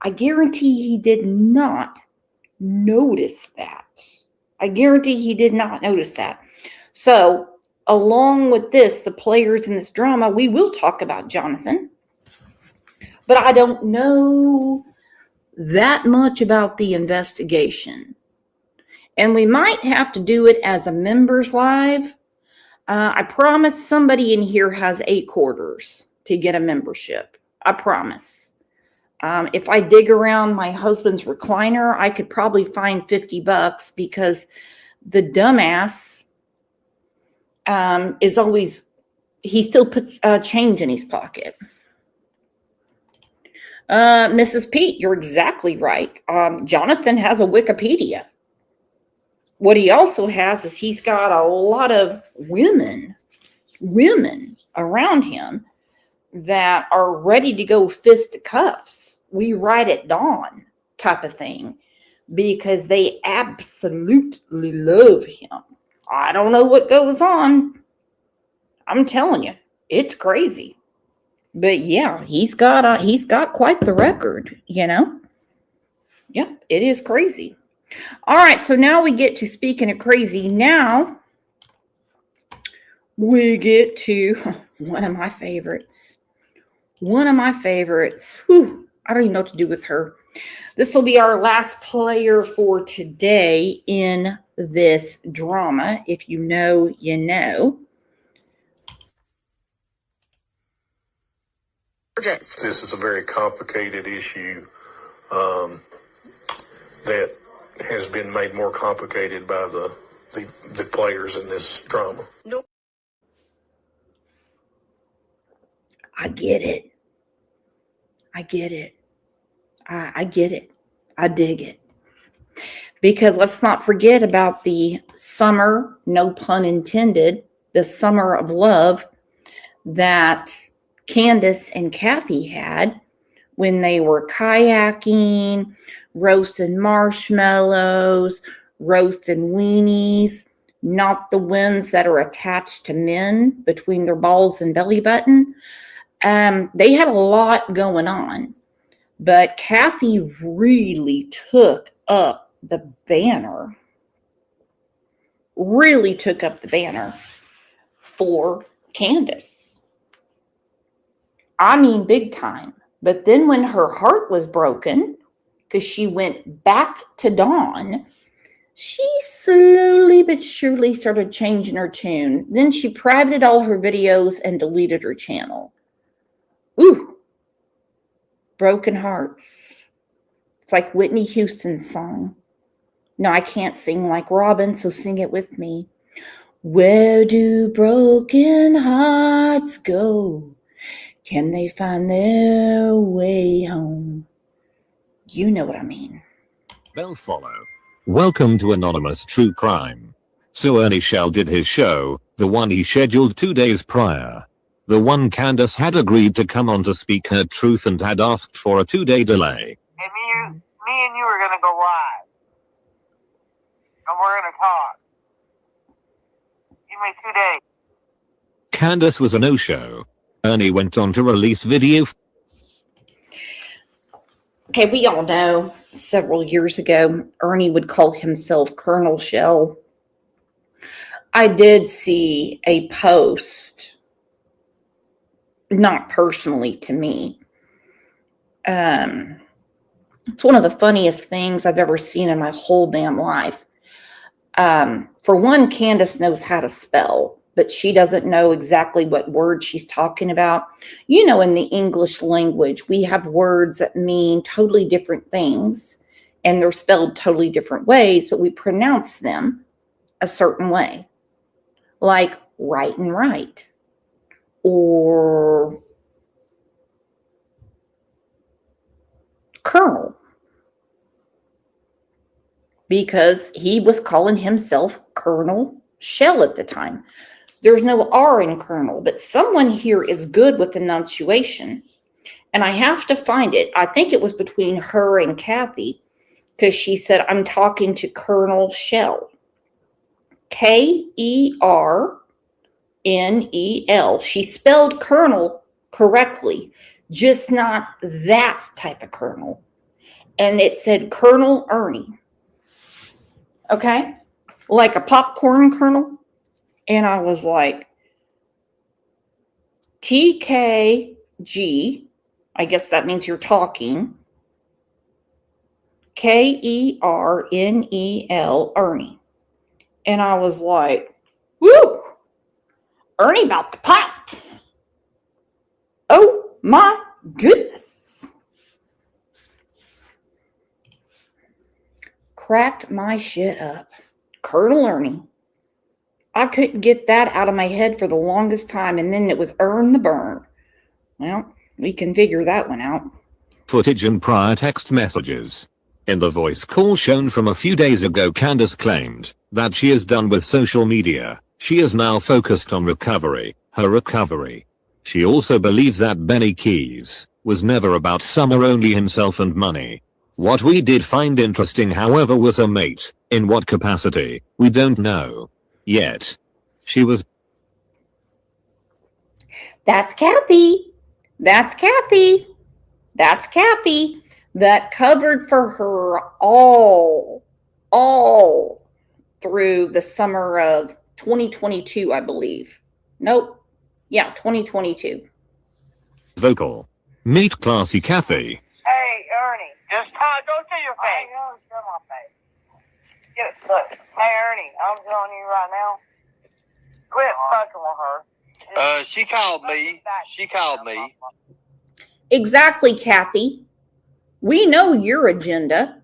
I guarantee he did not notice that. I guarantee he did not notice that. So, along with this, the players in this drama, we will talk about Jonathan. But I don't know that much about the investigation. And we might have to do it as a members live. I promise somebody in here has 8 quarters to get a membership. I promise. If I dig around my husband's recliner, I could probably find $50 because the dumbass is always, he still puts change in his pocket. Mrs. Pete, you're exactly right. Jonathan has a Wikipedia. What he also has is he's got a lot of women around him that are ready to go fist to cuffs. We ride at dawn type of thing because they absolutely love him. I don't know what goes on. I'm telling you, it's crazy. But yeah, he's got quite the record, you know? Yep, it is crazy. All right, so now we get to speaking of crazy. Now we get to one of my favorites. One of my favorites. Whew, I don't even know what to do with her. This will be our last player for today in this drama. If you know, you know. This is a very complicated issue that has been made more complicated by the players in this drama. Nope. I get it. I get it. I get it. I dig it. Because let's not forget about the summer, no pun intended, the summer of love that Candace and Kathy had when they were kayaking, roasting marshmallows, roasting weenies, not the ones that are attached to men between their balls and belly button. They had a lot going on, but Kathy really took up the banner, for Candace. I mean, big time. But then when her heart was broken, because she went back to Dawn, she slowly but surely started changing her tune. Then she privated all her videos and deleted her channel. Ooh, broken hearts. It's like Whitney Houston's song. No, I can't sing like Robin, so sing it with me. Where do broken hearts go? Can they find their way home? You know what I mean. Bell follow. Welcome to Anonymous True Crime. So Ernie Shell did his show, the one he scheduled 2 days prior. The one Candace had agreed to come on to speak her truth and had asked for a 2-day delay. And me and you are gonna go live. And we're gonna talk. Give me 2 days. Candace was a no-show. Ernie went on to release video. Okay, we all know several years ago, Ernie would call himself Colonel Shell. I did see a post, not personally to me. It's one of the funniest things I've ever seen in my whole damn life. For one, Candace knows how to spell, but she doesn't know exactly what word she's talking about. You know, in the English language, we have words that mean totally different things, and they're spelled totally different ways, but we pronounce them a certain way, like right and right, or colonel, because he was calling himself Colonel Shell at the time. There's no R in Colonel, but someone here is good with enunciation, and I have to find it. I think it was between her and Kathy, because she said, I'm talking to Colonel Shell. Kernel. She spelled Colonel correctly, just not that type of Colonel. And it said Colonel Ernie. Okay? Like a popcorn kernel. And I was like, TKG, I guess that means you're talking. Kernel, Ernie. And I was like, woo, Ernie about to pop. Oh my goodness. Cracked my shit up. Colonel Ernie. I couldn't get that out of my head for the longest time, and then it was Earn the Burn. Well, we can figure that one out. Footage and prior text messages. In the voice call shown from a few days ago, Candace claimed that she is done with social media. She is now focused on recovery, her recovery. She also believes that Benny Keys was never about Summer, only himself and money. What we did find interesting, however, was a mate. In what capacity, we don't know. Yet. She was. That's Kathy. That's Kathy. That's Kathy. That covered for her all through the summer of 2022, I believe. Nope. Yeah, 2022. Vocal. Meet classy Kathy. Hey, Ernie, just go to your face. I ain't gonna show my face. Look, hey, Ernie, I'm telling you right now, quit fucking with her. She called me. She called me. Exactly, Kathy. We know your agenda.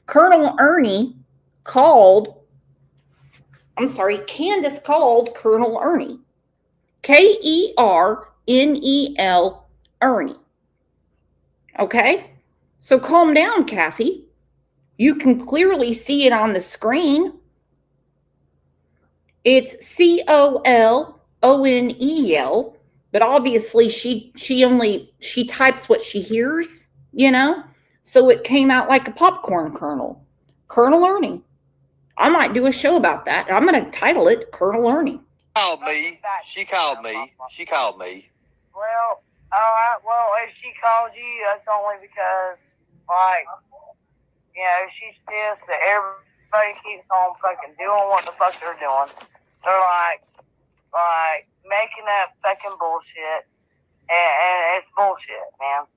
Colonel Ernie called, Candace called Colonel Ernie. Kernel, Ernie. Okay? So calm down, Kathy. You can clearly see it on the screen. It's Colonel, but obviously she types what she hears, you know? So it came out like a popcorn kernel. Colonel Ernie. I might do a show about that. I'm going to title it Colonel Ernie. Called me. She called me. She called me. Well, all right. Well, if she called you, that's only because, like, you know, she's pissed that everybody keeps on fucking doing what the fuck they're doing. They're like making up fucking bullshit, and it's bullshit, man.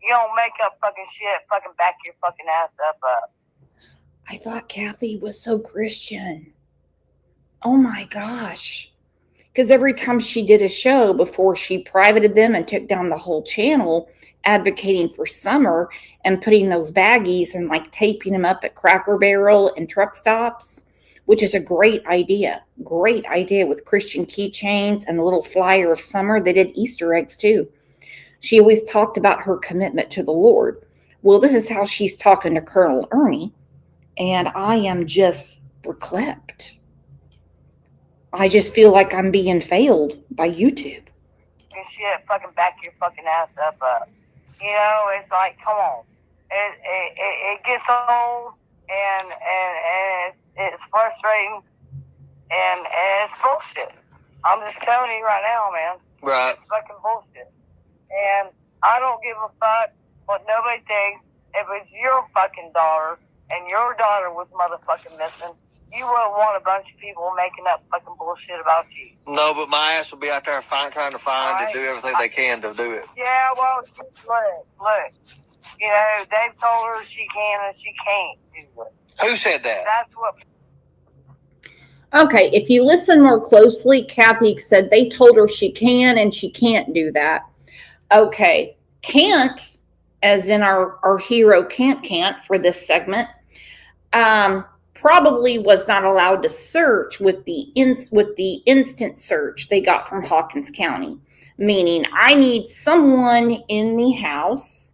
You don't make up fucking shit, fucking back your fucking ass up. I thought Kathy was so Christian. Oh my gosh. Because every time she did a show before, she privated them and took down the whole channel, advocating for Summer and putting those baggies and like taping them up at Cracker Barrel and truck stops, which is a great idea. Great idea with Christian keychains and the little flyer of Summer. They did Easter eggs too. She always talked about her commitment to the Lord. Well, this is how she's talking to Colonel Ernie, and I am just verklempt. I just feel like I'm being failed by YouTube. And shit, fucking back your fucking ass up. You know, it's like, come on. It gets old, and it's frustrating, and it's bullshit. I'm just telling you right now, man. Right. It's fucking bullshit. And I don't give a fuck what nobody thinks. If it's your fucking daughter, and your daughter was motherfucking missing, you wouldn't want a bunch of people making up fucking bullshit about you. No, but my ass will be out there trying to find and do everything they can to do it. Yeah, well, look. You know, they've told her she can and she can't do it. Who said that? That's what. Okay, if you listen more closely, Kathy said they told her she can and she can't do that. Okay, can't, as in our hero can't for this segment, probably was not allowed to search with the instant search they got from Hawkins County, meaning I need someone in the house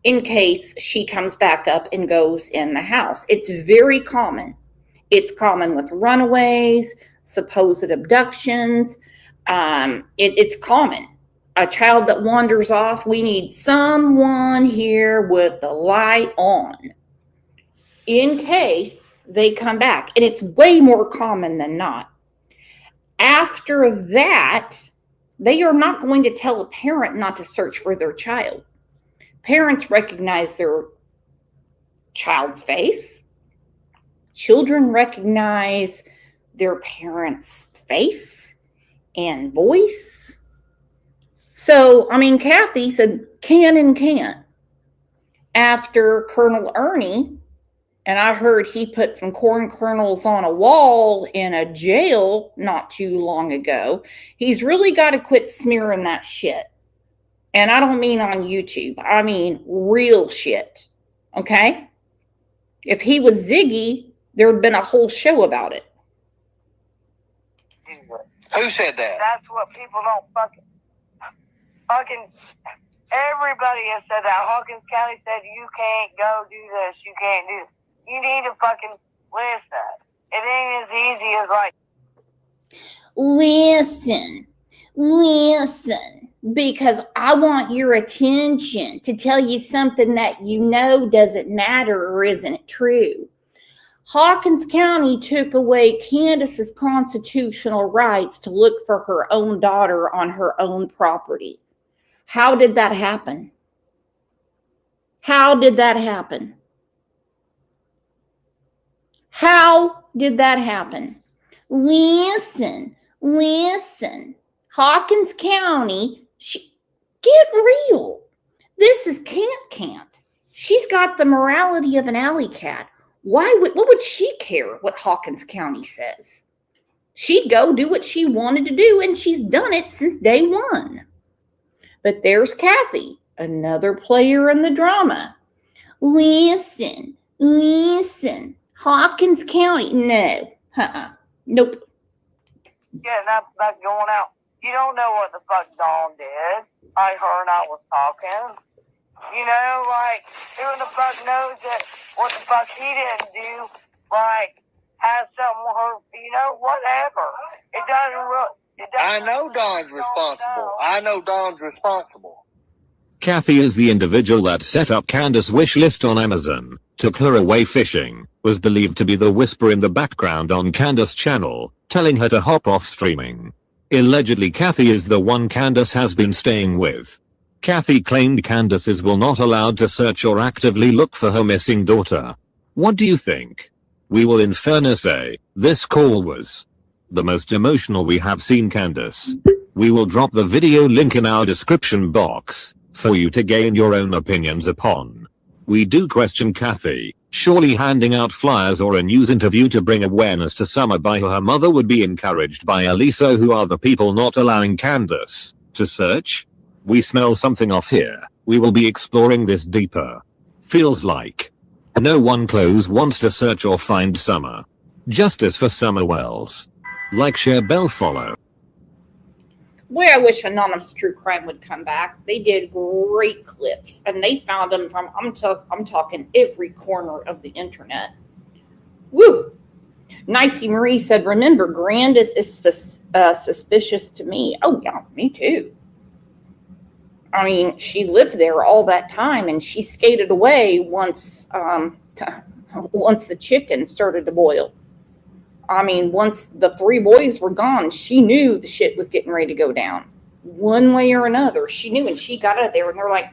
in case she comes back up and goes in the house. It's very common. It's common with runaways, supposed abductions. It's common. A child that wanders off, we need someone here with the light on in case they come back. And it's way more common than not. After that, they are not going to tell a parent not to search for their child. Parents recognize their child's face. Children recognize their parents' face and voice. So, I mean, Kathy said can and can't. After Colonel Ernie And I heard he put some corn kernels on a wall in a jail not too long ago. He's really got to quit smearing that shit. And I don't mean on YouTube. I mean real shit. Okay? If he was Ziggy, there would have been a whole show about it. Who said that? That's what people don't fucking everybody has said that. Hawkins County said you can't go do this, you can't do this. You need to fucking listen. It ain't as easy as like listen, because I want your attention to tell you something that you know doesn't matter or isn't true. Hawkins County took away Candace's constitutional rights to look for her own daughter on her own property. How did that happen? How did that happen? How did that happen? Listen. Hawkins County, get real. This is Can't. She's got the morality of an alley cat. What would she care what Hawkins County says? She'd go do what she wanted to do, and she's done it since day one. But there's Kathy, another player in the drama. Listen. Hawkins County, no. Nope. yeah, not going out. You don't know what the fuck Dawn did. Like her and I was talking. You know, like, who the fuck knows that what the fuck he didn't do, like, has something with her, you know, whatever. It doesn't really. I know Dawn's responsible. Kathy is the individual that set up Candace's wish list on Amazon, took her away fishing, was believed to be the whisper in the background on Candace's channel, telling her to hop off streaming. Allegedly, Kathy is the one Candace has been staying with. Kathy claimed Candace is not allowed to search or actively look for her missing daughter. What do you think? We will in fairness say, this call was the most emotional we have seen Candace. We will drop the video link in our description box for you to gain your own opinions upon. We do question Kathy. Surely handing out flyers or a news interview to bring awareness to Summer by her mother would be encouraged by Elisa, who are the people not allowing Candace to search? We smell something off here. We will be exploring this deeper. Feels like no one close wants to search or find Summer. Justice for Summer Wells. Like, share, bell, follow. Boy, I wish Anonymous True Crime would come back. They did great clips, and they found them from, I'm talking every corner of the internet. Woo! Nicey Marie said, remember, Candace is suspicious to me. Oh, yeah, me too. I mean, she lived there all that time, and she skated away once the chicken started to boil. I mean, once the three boys were gone, she knew the shit was getting ready to go down. One way or another, she knew, and she got out of there, and they're like,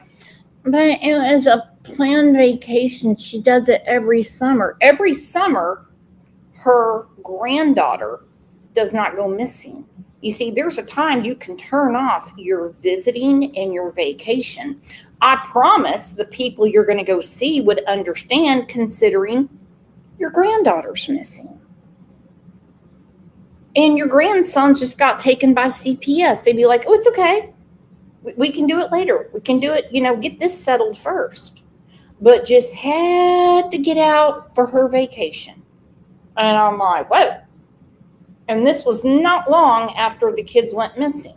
but it was a planned vacation. She does it every summer. Every summer, her granddaughter does not go missing. You see, there's a time you can turn off your visiting and your vacation. I promise the people you're going to go see would understand, considering your granddaughter's missing. And your grandson just got taken by CPS. They'd be like, oh, it's okay. We can do it later. We can do it, get this settled first. But just had to get out for her vacation. And I'm like, whoa. And this was not long after the kids went missing.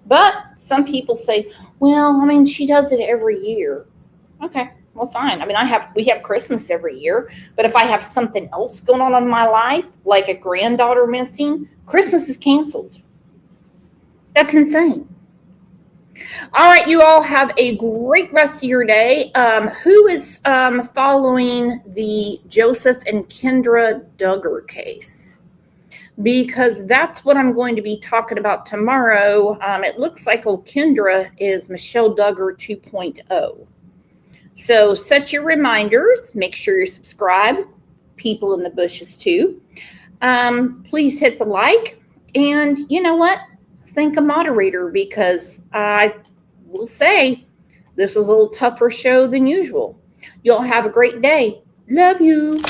But some people say, well, I mean, she does it every year. Okay, well, fine. I mean, we have Christmas every year. But if I have something else going on in my life, like a granddaughter missing, Christmas is canceled. That's insane. All right, you all have a great rest of your day. Who is following the Joseph and Kendra Duggar case? Because that's what I'm going to be talking about tomorrow. It looks like old Kendra is Michelle Duggar 2.0. So set your reminders. Make sure you're subscribed. People in the bushes too. Please hit the like. And you know what? Thank a moderator, because I will say this is a little tougher show than usual. You'll have a great day. Love you.